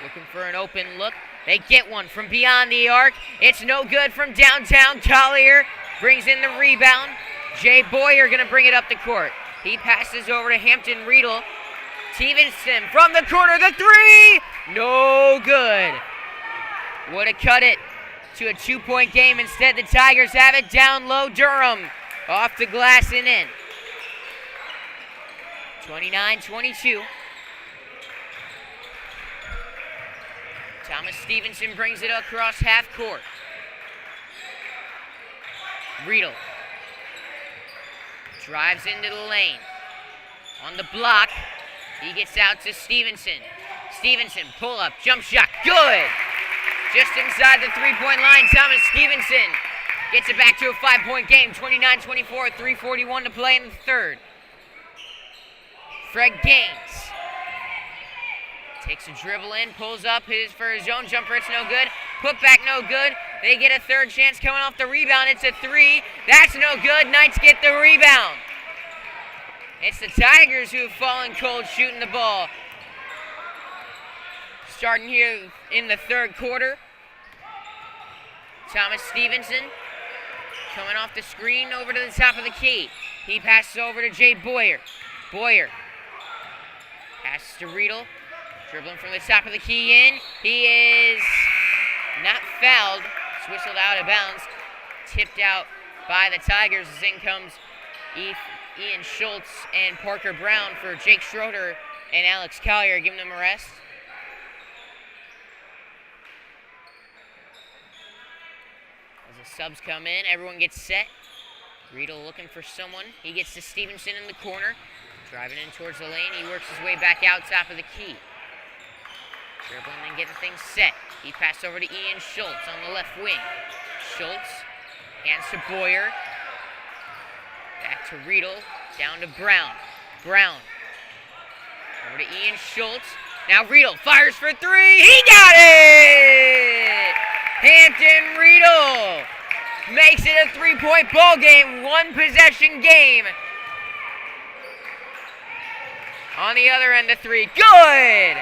looking for an open look. They get one from beyond the arc. It's no good from downtown. Collier brings in the rebound. Jay Boyer going to bring it up the court. He passes over to Hampton Riedel. Stevenson from the corner, the three! No good. Would have cut it to a 2-point game. Instead, the Tigers have it down low. Durham off the glass and in. 29-22. Thomas Stevenson brings it across half court. Riedel drives into the lane. On the block, he gets out to Stevenson. Stevenson, pull up, jump shot, good! Just inside the 3-point line, Thomas Stevenson gets it back to a 5-point game. 29-24, 3:41 to play in the third. Fred Gaines takes a dribble in, pulls up for his own jumper. It's no good. Put back no good. They get a third chance coming off the rebound. It's a 3. That's no good. Knights get the rebound. It's the Tigers who have fallen cold shooting the ball. Starting here in the third quarter. Thomas Stevenson coming off the screen over to the top of the key. He passes over to Jay Boyer. Boyer passes to Riedel. Dribbling from the top of the key in. He is not fouled. It's whistled out of bounds. Tipped out by the Tigers as in comes Ian Schultz and Parker Brown for Jake Schroeder and Alex Collier, giving them a rest. As the subs come in, everyone gets set. Riedel looking for someone. He gets to Stevenson in the corner. Driving in towards the lane, he works his way back out top of the key. Dribbling and getting things set. He passed over to Ian Schultz on the left wing. Schultz hands to Boyer. Back to Riedel, down to Brown. Brown over to Ian Schultz. Now Riedel fires for three. He got it! Hampton Riedel makes it a 3-point ball game, 1-possession game. On the other end, the three. Good!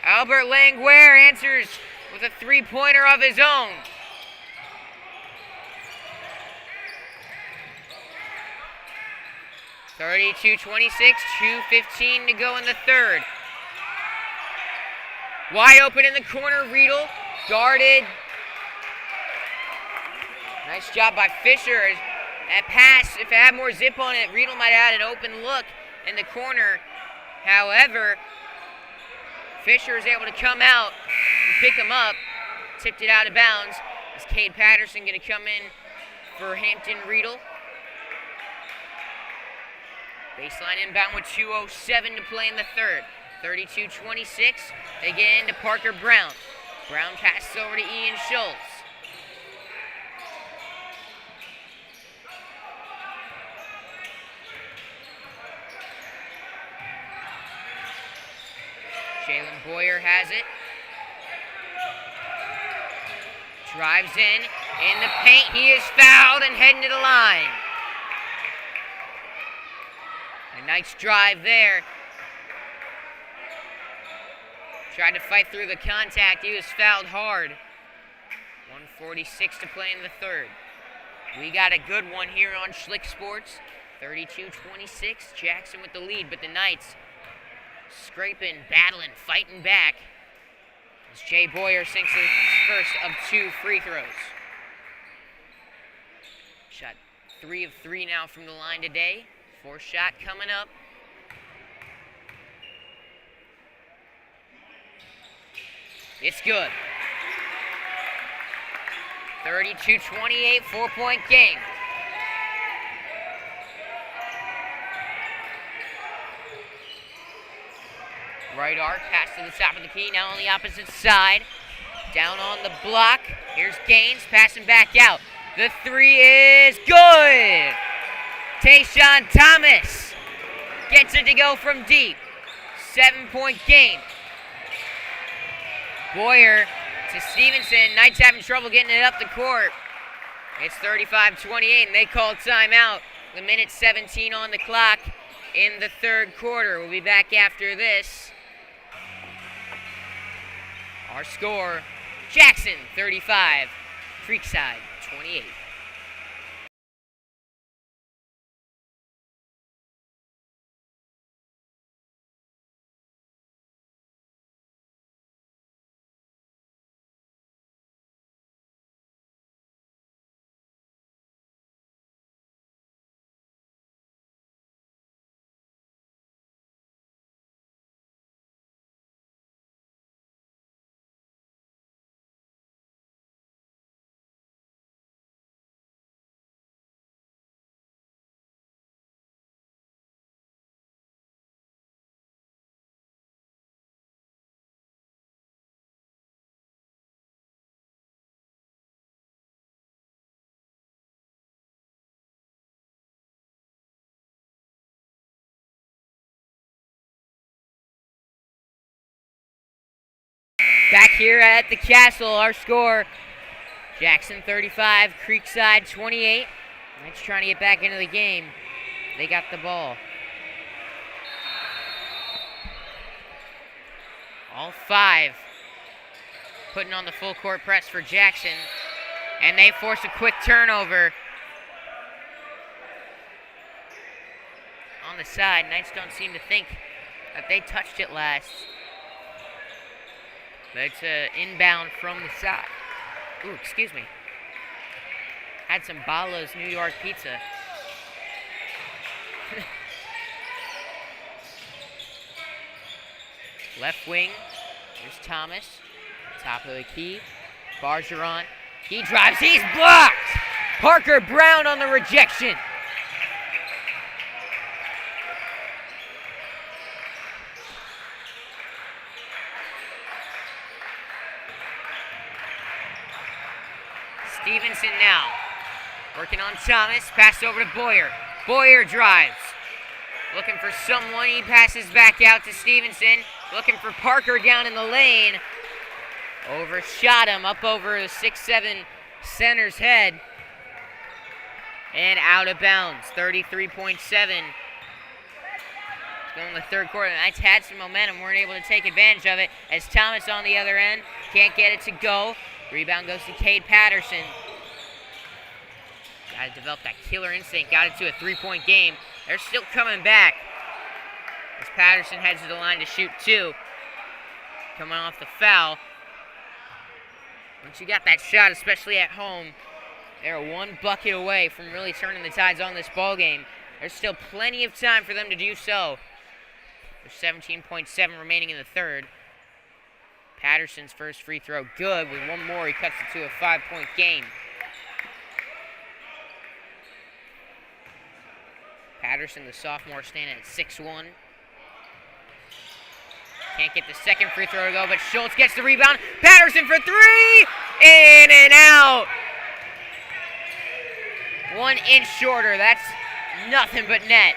Albert Languer answers with a 3-pointer of his own. (32-26), 2:15 to go in the third. Wide open in the corner, Riedel guarded. Nice job by Fisher. That pass, if it had more zip on it, Riedel might have had an open look in the corner. However, Fisher is able to come out and pick him up. Tipped it out of bounds. Is Cade Patterson going to come in for Hampton Riedel? Baseline inbound with 2:07 to play in the third. 32-26. They get into Parker Brown. Brown passes over to Ian Schultz. Jalen Boyer has it. Drives in the paint. He is fouled and heading to the line. A nice drive there. Tried to fight through the contact. He was fouled hard. 1:46 to play in the third. We got a good one here on Schlick Sports. 32-26. Jackson with the lead, but the Knights scraping, battling, fighting back as Jay Boyer sinks his first of 2 free throws. Shot 3 of 3 now from the line today. 4th shot coming up. It's good. 32-28, 4-point game. Right arc, pass to the top of the key, now on the opposite side. Down on the block. Here's Gaines, passing back out. The three is good! Tayshawn Thomas gets it to go from deep. 7-point game. Boyer to Stevenson. Knights having trouble getting it up the court. It's 35-28, and they call timeout. The minute 17 on the clock in the third quarter. We'll be back after this. Our score, Jackson 35, Creekside 28. Back here at the Castle, our score, Jackson 35, Creekside 28. Knights trying to get back into the game. They got the ball. All 5 putting on the full court press for Jackson. And they force a quick turnover. On the side, Knights don't seem to think that they touched it last. But it's an inbound from the side. Ooh, excuse me. Had some Bala's New York pizza. Left wing. Here's Thomas. Top of the key. Bargeron. He drives. He's blocked! Parker Brown on the rejection. Stevenson now. Working on Thomas. Pass over to Boyer. Boyer drives. Looking for someone. He passes back out to Stevenson. Looking for Parker down in the lane. Overshot him up over the 6'7" center's head. And out of bounds. 33.7. Going in the third quarter. The Knights had some momentum. Weren't able to take advantage of it as Thomas on the other end. Can't get it to go. Rebound goes to Cade Patterson. Got to develop that killer instinct. Got it to a 3-point game. They're still coming back as Patterson heads to the line to shoot 2. Coming off the foul. Once you got that shot, especially at home, they're 1 bucket away from really turning the tides on this ball game. There's still plenty of time for them to do so. There's 17.7 remaining in the third. Patterson's first free throw good. With one more, he cuts it to a 5-point game. Patterson, the sophomore, standing at 6'1". Can't get the second free throw to go, but Schultz gets the rebound. Patterson for 3! In and out! 1 inch shorter. That's nothing but net.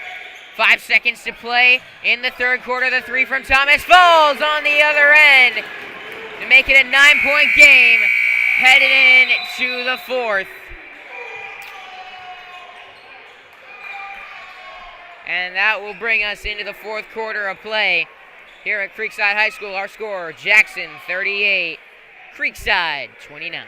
5 seconds to play in the third quarter. The 3 from Thomas falls on the other end to make it a 9-point game. Headed in to the fourth. And that will bring us into the fourth quarter of play here at Creekside High School. Our score, Jackson 38, Creekside 29.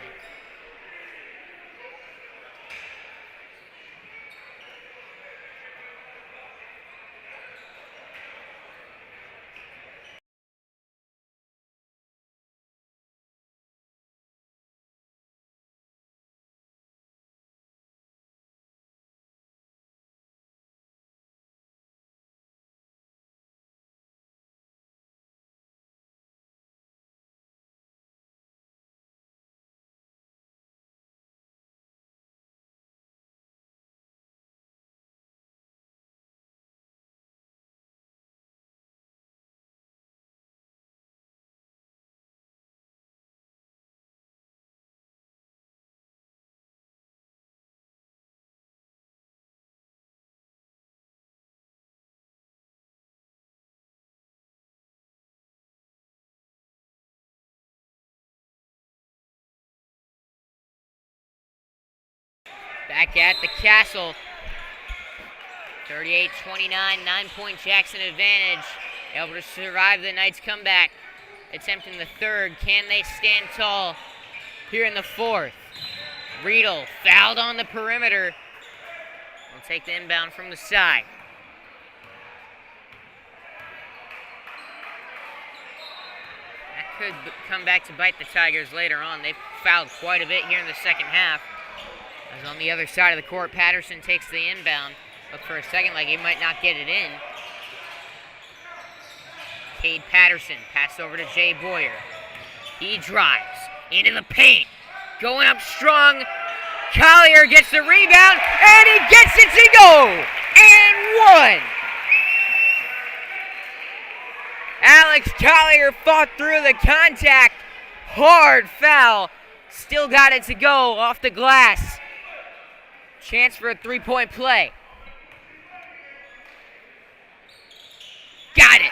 Back at the Castle. 38-29, 9-point Jackson advantage. Able to survive the Knights' comeback. Attempting the third. Can they stand tall here in the fourth? Riedel fouled on the perimeter. Will take the inbound from the side. That could come back to bite the Tigers later on. They've fouled quite a bit here in the second half. As on the other side of the court, Patterson takes the inbound. Look for a second like he might not get it in. Cade Patterson, pass over to Jay Boyer. He drives into the paint. Going up strong. Collier gets the rebound, and he gets it to go! And 1! Alex Collier fought through the contact. Hard foul. Still got it to go off the glass. Chance for a 3-point play. Got it.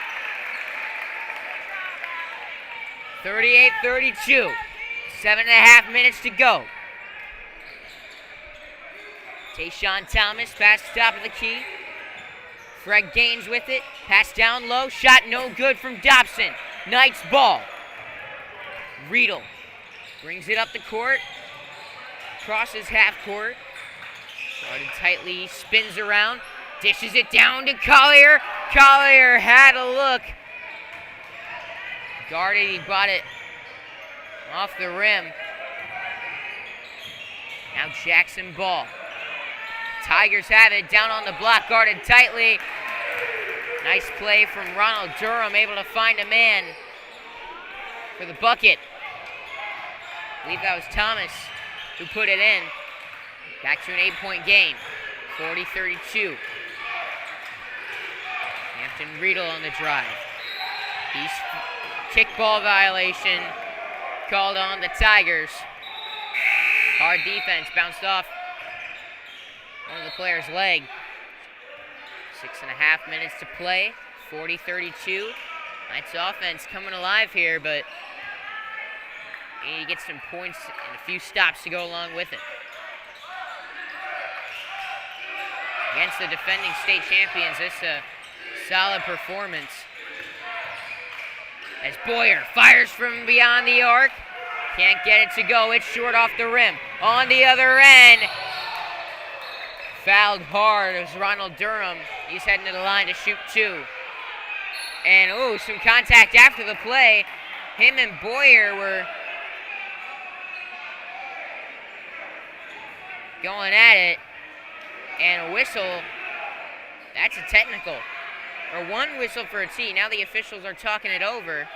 38-32. 7.5 minutes to go. Tayshawn Thomas, pass top of the key. Fred Gaines with it. Pass down low. Shot no good from Dobson. Knights ball. Riedel brings it up the court. Crosses half court. Guarded tightly, spins around, dishes it down to Collier. Collier had a look. Guarded, he brought it off the rim. Now Jackson ball. Tigers have it, down on the block, guarded tightly. Nice play from Ronald Durham, able to find a man for the bucket. I believe that was Thomas who put it in. Back to an 8-point game, 40-32. Hampton Riedel on the drive. He's kickball violation called on the Tigers. Hard defense, bounced off one of the player's leg. 6.5 minutes to play, 40-32. Knights offense coming alive here, but you need to get some points and a few stops to go along with it. Against the defending state champions, this is a solid performance. As Boyer fires from beyond the arc. Can't get it to go. It's short off the rim. On the other end. Fouled hard as Ronald Durham. He's heading to the line to shoot 2. And, ooh, some contact after the play. Him and Boyer were going at it. And a whistle. That's a technical. Or one whistle for a tee. Now the officials are talking it over.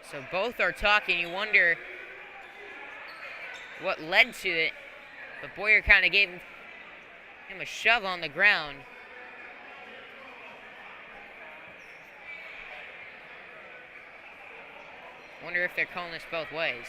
So both are talking. You wonder what led to it. But Boyer kind of gave him a shove on the ground. Wonder if they're calling this both ways.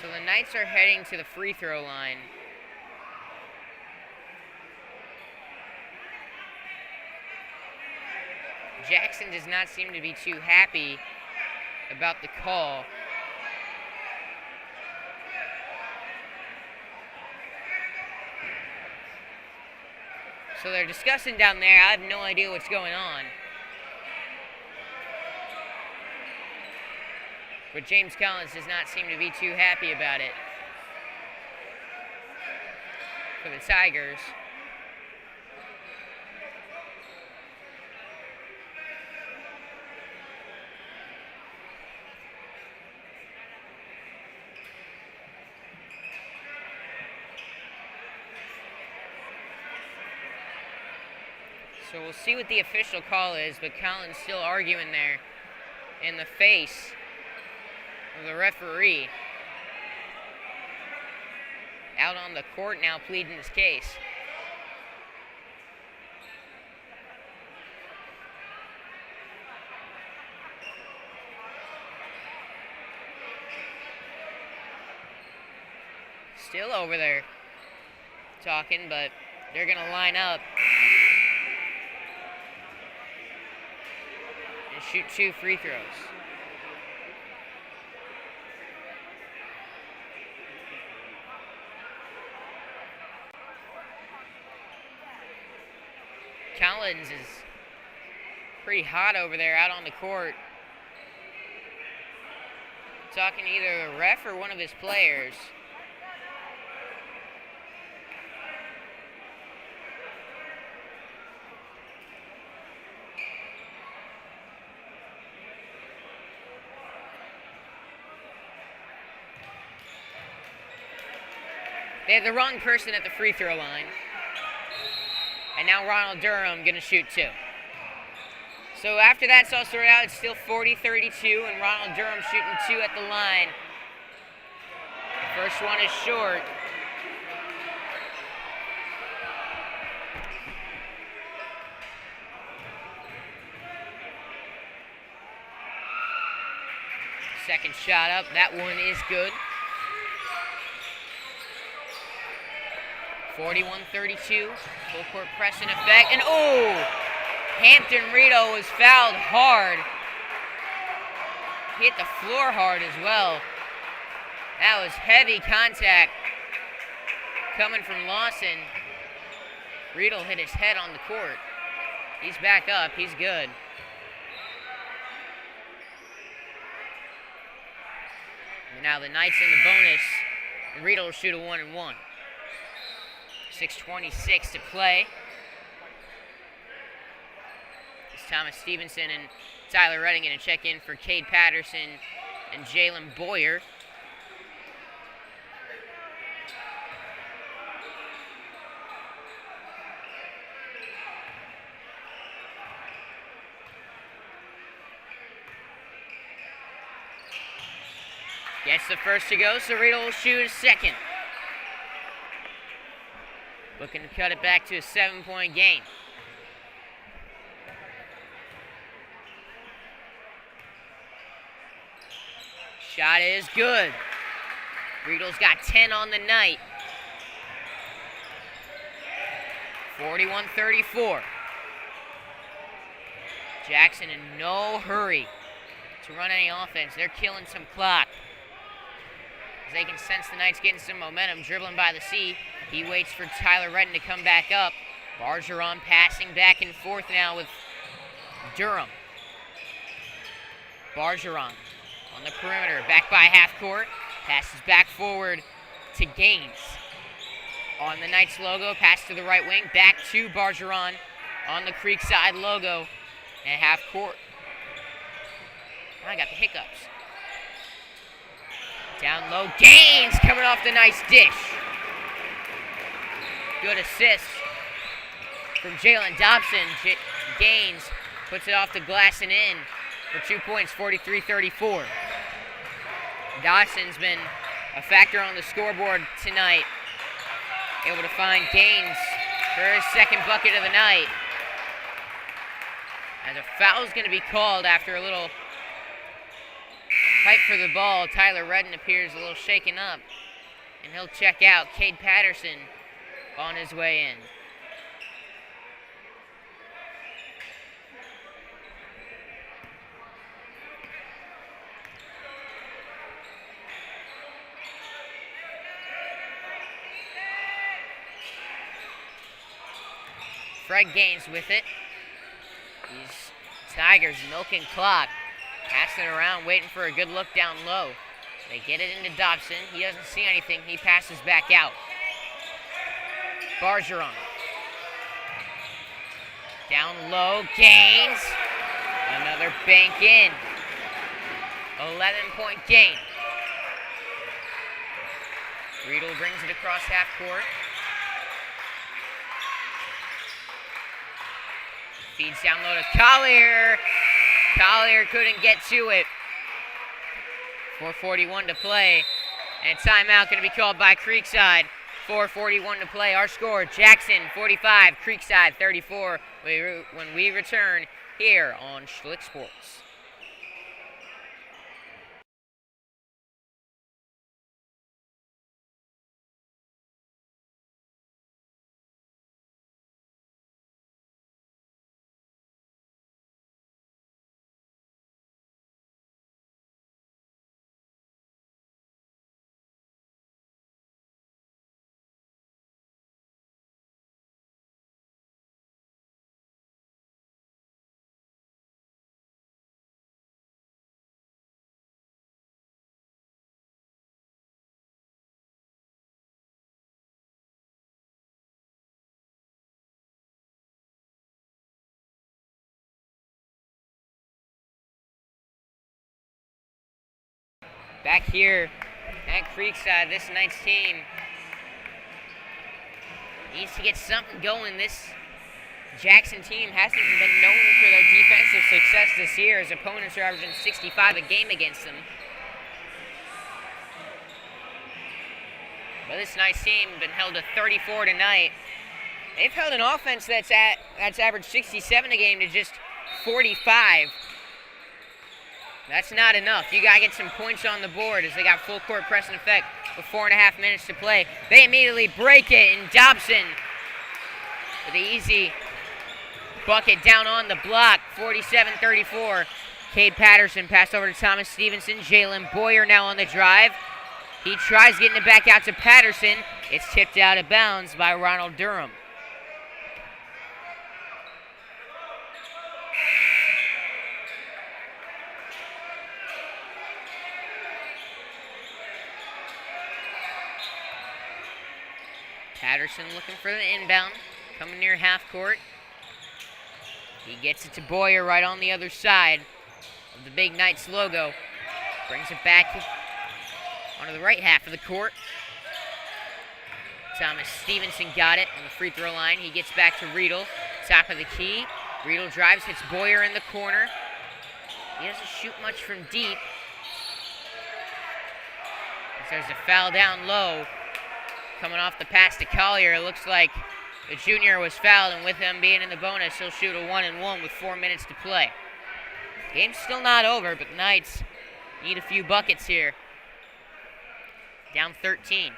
So the Knights are heading to the free throw line. Jackson does not seem to be too happy about the call. So they're discussing down there. I have no idea what's going on. But James Collins does not seem to be too happy about it for the Tigers. So we'll see what the official call is, but Collins still arguing there in the face of the referee. Out on the court now pleading his case. Still over there talking, but they're going to line up and shoot 2 free throws. Collins is pretty hot over there out on the court. Talking to either a ref or one of his players. They have the wrong person at the free throw line. And now Ronald Durham going to shoot 2. So after that's all sorted out, it's still 40-32, and Ronald Durham shooting 2 at the line. First one is short. Second shot up, that one is good. 41-32, full court press in effect, and oh! Hampton Rito was fouled hard. He hit the floor hard as well. That was heavy contact coming from Lawson. Rito hit his head on the court. He's back up, he's good. And now the Knights in the bonus, and Rito will shoot a 1-and-1. 6:26 to play. It's Thomas Stevenson and Tyler Redding going to check in for Cade Patterson and Jalen Boyer. Gets the first to go, so Riedel will shoot a second. Looking to cut it back to a 7-point game. Shot is good. Riedel's got 10 on the night. 41-34. Jackson in no hurry to run any offense. They're killing some clock. As they can sense the Knights getting some momentum, dribbling by the C. He waits for Tyler Redden to come back up. Bergeron passing back and forth now with Durham. Bergeron on the perimeter, back by half court. Passes back forward to Gaines. On the Knights logo, pass to the right wing, back to Bergeron on the Creekside logo at half court. I got the hiccups. Down low, Gaines coming off the nice dish. Good assist from Jalen Dobson. Gaines puts it off the glass and in for 2 points, 43-34. Dawson's been a factor on the scoreboard tonight. Able to find Gaines for his second bucket of the night. As a foul is going to be called after a little fight for the ball. Tyler Redden appears a little shaken up, and he'll check out. Cade Patterson on his way in. Fred Gaines with it. These Tigers milking clock. Passing it around, waiting for a good look down low. They get it into Dobson. He doesn't see anything. He passes back out. Bergeron. Down low, Gaines. Another bank in. 11-point gain. Riedel brings it across half court. Feeds down low to Collier. Collier couldn't get to it. 4:41 to play. And timeout going to be called by Creekside. 4:41 to play. Our score, Jackson 45, Creekside 34. When we return here on Schlick Sports. Back here at Creekside, this Knights team needs to get something going. This Jackson team hasn't been known for their defensive success this year, as opponents are averaging 65 a game against them. But this Knights team has been held to 34 tonight. They've held an offense that's averaged 67 a game to just 45. That's not enough. You got to get some points on the board as they got full court press in effect with 4.5 minutes to play. They immediately break it, and Dobson with the easy bucket down on the block, 47-34. Cade Patterson passed over to Thomas Stevenson. Jalen Boyer now on the drive. He tries getting it back out to Patterson. It's tipped out of bounds by Ronald Durham. Patterson looking for the inbound, coming near half court. He gets it to Boyer right on the other side of the big Knights logo. Brings it back onto the right half of the court. Thomas Stevenson got it on the free throw line. He gets back to Riedel, top of the key. Riedel drives, hits Boyer in the corner. He doesn't shoot much from deep. There's a foul down low. Coming off the pass to Collier, it looks like the junior was fouled, and with him being in the bonus, he'll shoot a 1-and-1 with 4 minutes to play. Game's still not over, but the Knights need a few buckets here. Down 13.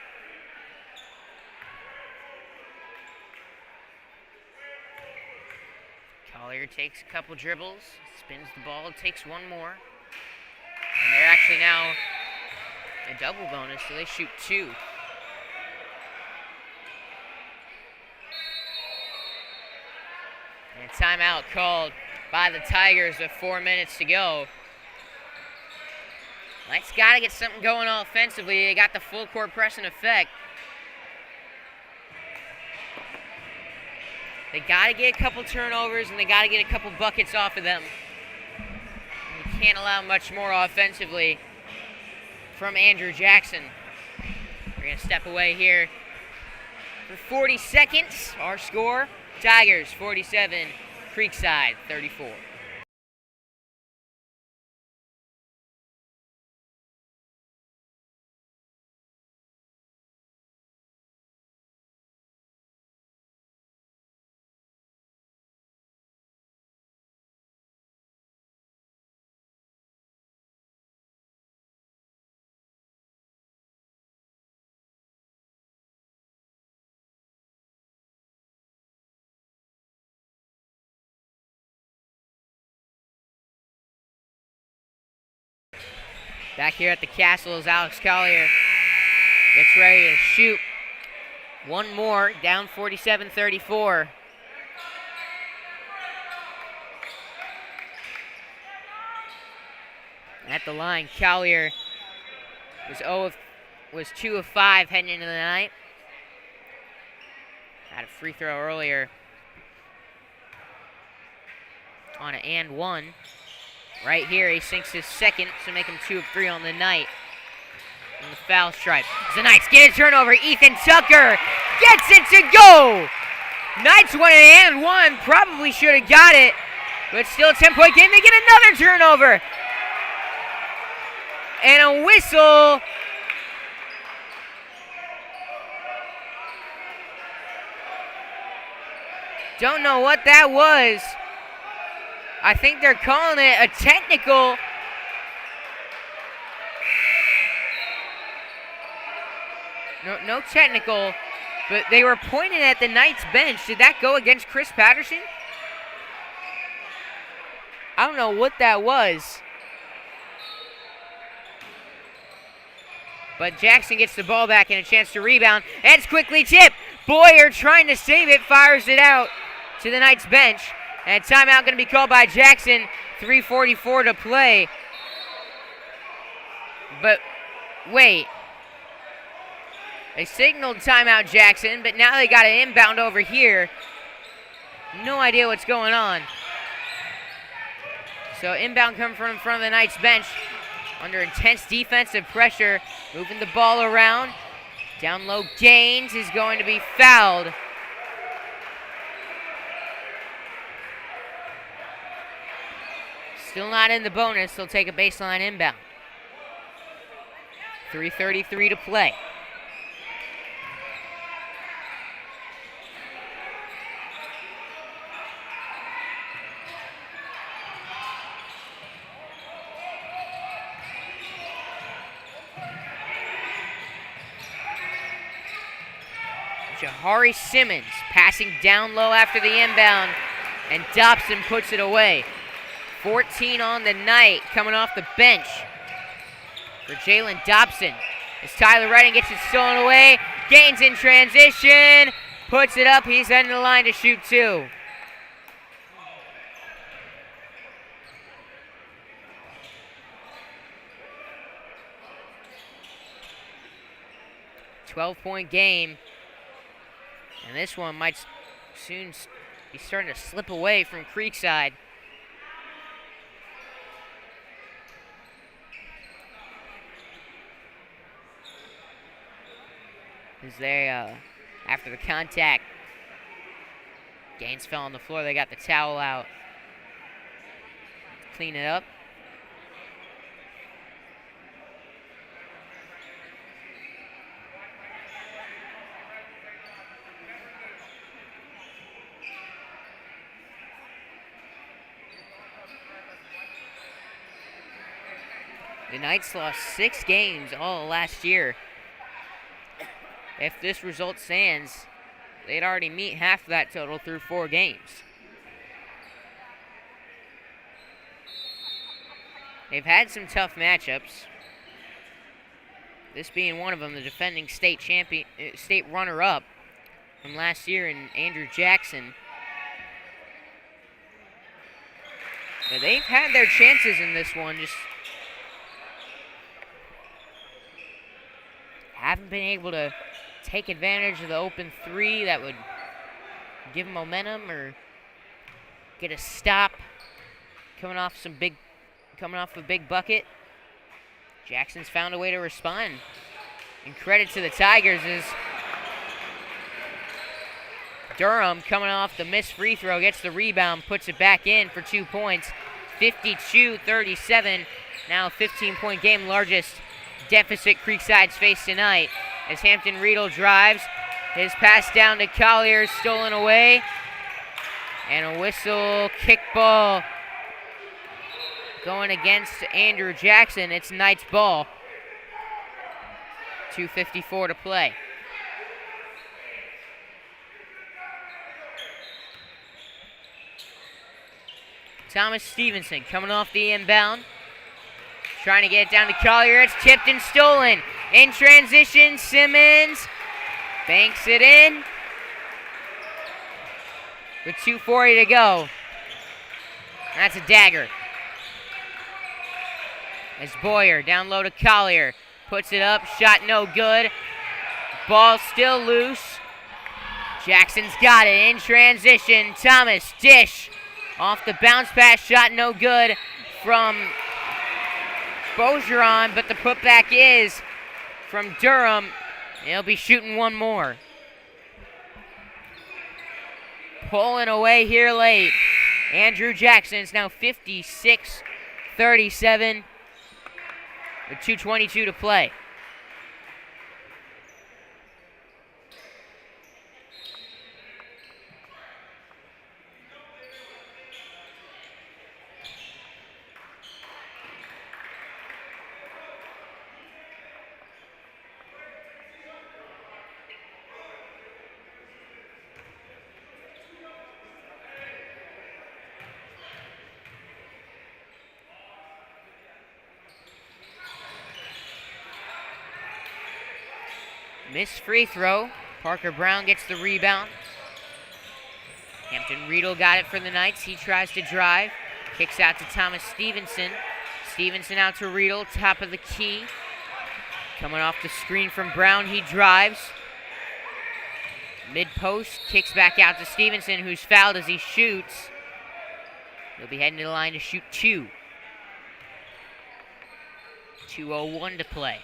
Collier takes a couple dribbles, spins the ball, takes one more. And they're actually now a double bonus, so they shoot 2. And a timeout called by the Tigers with 4 minutes to go. Knights got to get something going offensively. They got the full court press in effect. They got to get a couple turnovers, and they got to get a couple buckets off of them. And you can't allow much more offensively from Andrew Jackson. We're going to step away here for 40 seconds. Our score, Tigers 47, Creekside 34. Back here at the Castle is Alex Collier. Gets ready to shoot one more, down 47-34. At the line, Collier was 2 of 5 heading into the night. Had a free throw earlier on an and one. Right here, he sinks his second to make him 2 of 3 on the night. On the foul stripe. The Knights get a turnover. Ethan Tucker gets it to go! Knights won an and one. Probably should have got it. But still a 10-point game. They get another turnover. And a whistle. Don't know what that was. I think they're calling it a technical. No technical, but they were pointing at the Knights bench. Did that go against Chris Patterson? I don't know what that was. But Jackson gets the ball back and a chance to rebound. And it's quickly tipped. Boyer trying to save it, fires it out to the Knights bench. And timeout going to be called by Jackson. 3:44 to play. But wait. They signaled timeout Jackson, but now they got an inbound over here. No idea what's going on. So inbound coming from in front of the Knights bench. Under intense defensive pressure. Moving the ball around. Down low, Gaines is going to be fouled. Still not in the bonus. They'll take a baseline inbound. 3:33 to play. Jahari Simmons passing down low after the inbound, and Dobson puts it away. 14 on the night, coming off the bench for Jalen Dobson. As Tyler Redding gets it stolen away, Gaines in transition, puts it up. He's heading the line to shoot 2. .12-point game. And this one might soon be starting to slip away from Creekside. As they, after the contact, Gaines fell on the floor. They got the towel out. Clean it up. The Knights lost 6 games all last year. If this result stands, they'd already meet half of that total through 4 games. They've had some tough matchups. This being one of them, the defending state runner-up from last year in Andrew Jackson. But they've had their chances in this one, just haven't been able to take advantage of the open 3 that would give them momentum or get a stop coming off a big bucket. Jackson's found a way to respond. And credit to the Tigers is Durham, coming off the missed free throw, gets the rebound, puts it back in for 2 points. 52-37. Now a 15-point game, largest deficit Creekside's faced tonight. As Hampton Riedel drives, his pass down to Collier, stolen away. And a whistle, kickball going against Andrew Jackson. It's Knights ball. 2:54 to play. Thomas Stevenson coming off the inbound. Trying to get it down to Collier. It's tipped and stolen. In transition, Simmons banks it in. With 2:40 to go. That's a dagger. As Boyer down low to Collier. Puts it up. Shot no good. Ball still loose. Jackson's got it in transition. Thomas, dish. Off the bounce pass. Shot no good from Bergeron, but the putback is from Durham. He'll be shooting one more. Pulling away here late. Andrew Jackson is now 56-37 with 2:22 to play. Missed free throw. Parker Brown gets the rebound. Hampton Riedel got it for the Knights. He tries to drive. Kicks out to Thomas Stevenson. Stevenson out to Riedel, top of the key. Coming off the screen from Brown, he drives. Mid-post, kicks back out to Stevenson, who's fouled as he shoots. He'll be heading to the line to shoot 2. 2:01 to play.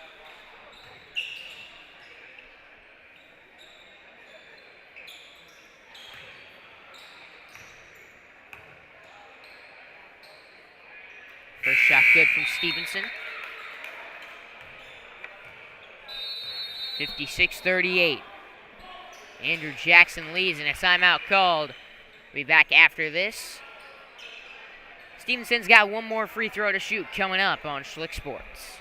First shot good from Stevenson. 56-38. Andrew Jackson leads and a timeout called. We'll be back after this. Stevenson's got one more free throw to shoot coming up on Schlick Sports.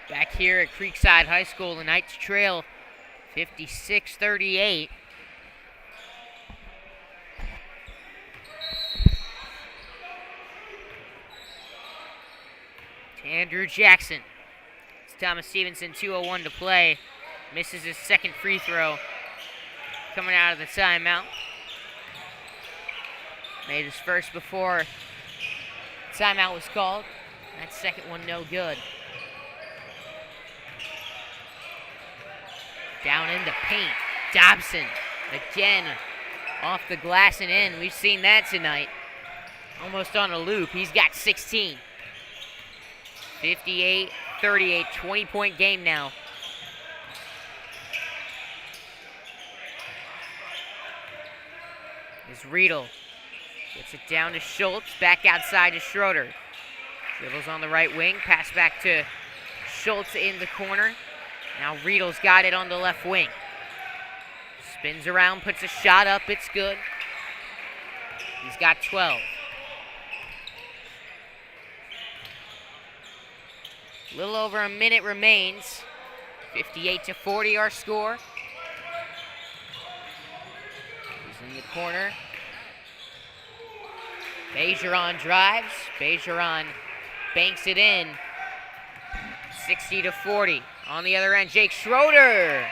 Back here at Creekside High School, the Knights trail 56-38. Andrew Jackson. It's Thomas Stevenson, 2:01 to play. Misses his second free throw. Coming out of the timeout. Made his first before timeout was called. That second one no good. Down in the paint. Dobson again off the glass and in. We've seen that tonight. Almost on a loop. He's got 16. 58-38, 20-point game now. Is Riedel. Gets it down to Schultz. Back outside to Schroeder. Dribbles on the right wing. Pass back to Schultz in the corner. Now Riedel's got it on the left wing. Spins around, puts a shot up. It's good. He's got 12. A little over a minute remains. 58-40 our score. He's in the corner. Bergeron drives. Bergeron banks it in. 60-40. On the other end, Jake Schroeder.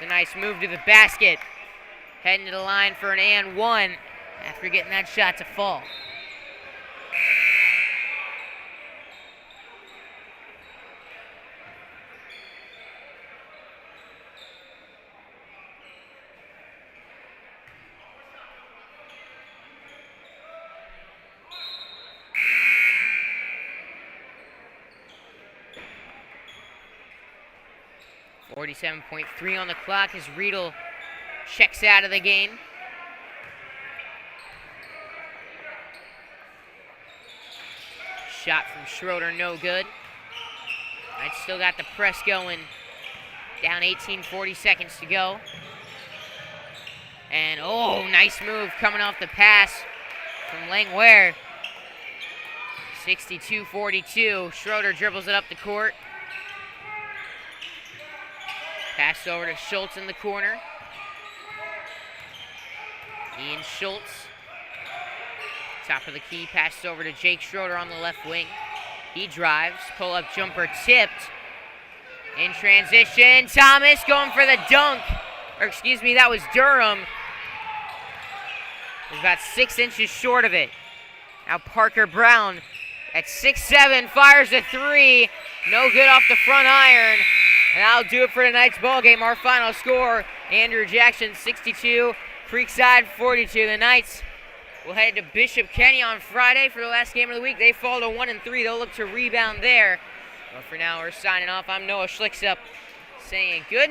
A nice move to the basket. Heading to the line for an and one after getting that shot to fall. .3 on the clock as Riedel checks out of the game. Shot from Schroeder, no good. I'd still got the press going. Down 18, 40 seconds to go. And oh, nice move coming off the pass from Langware. 62-42. Schroeder dribbles it up the court. Passed over to Schultz in the corner. Ian Schultz. Top of the key, passed over to Jake Schroeder on the left wing. He drives, pull-up jumper tipped. In transition, Thomas going for the dunk. Or excuse me, that was Durham. He's about 6 inches short of it. Now Parker Brown at 6'7", fires a three. No good off the front iron. And that'll do it for tonight's ballgame. Our final score, Andrew Jackson 62, Creekside 42. The Knights will head to Bishop Kenny on Friday for the last game of the week. They fall to 1-3. They'll look to rebound there. But for now, we're signing off. I'm Noah Schlicksup saying good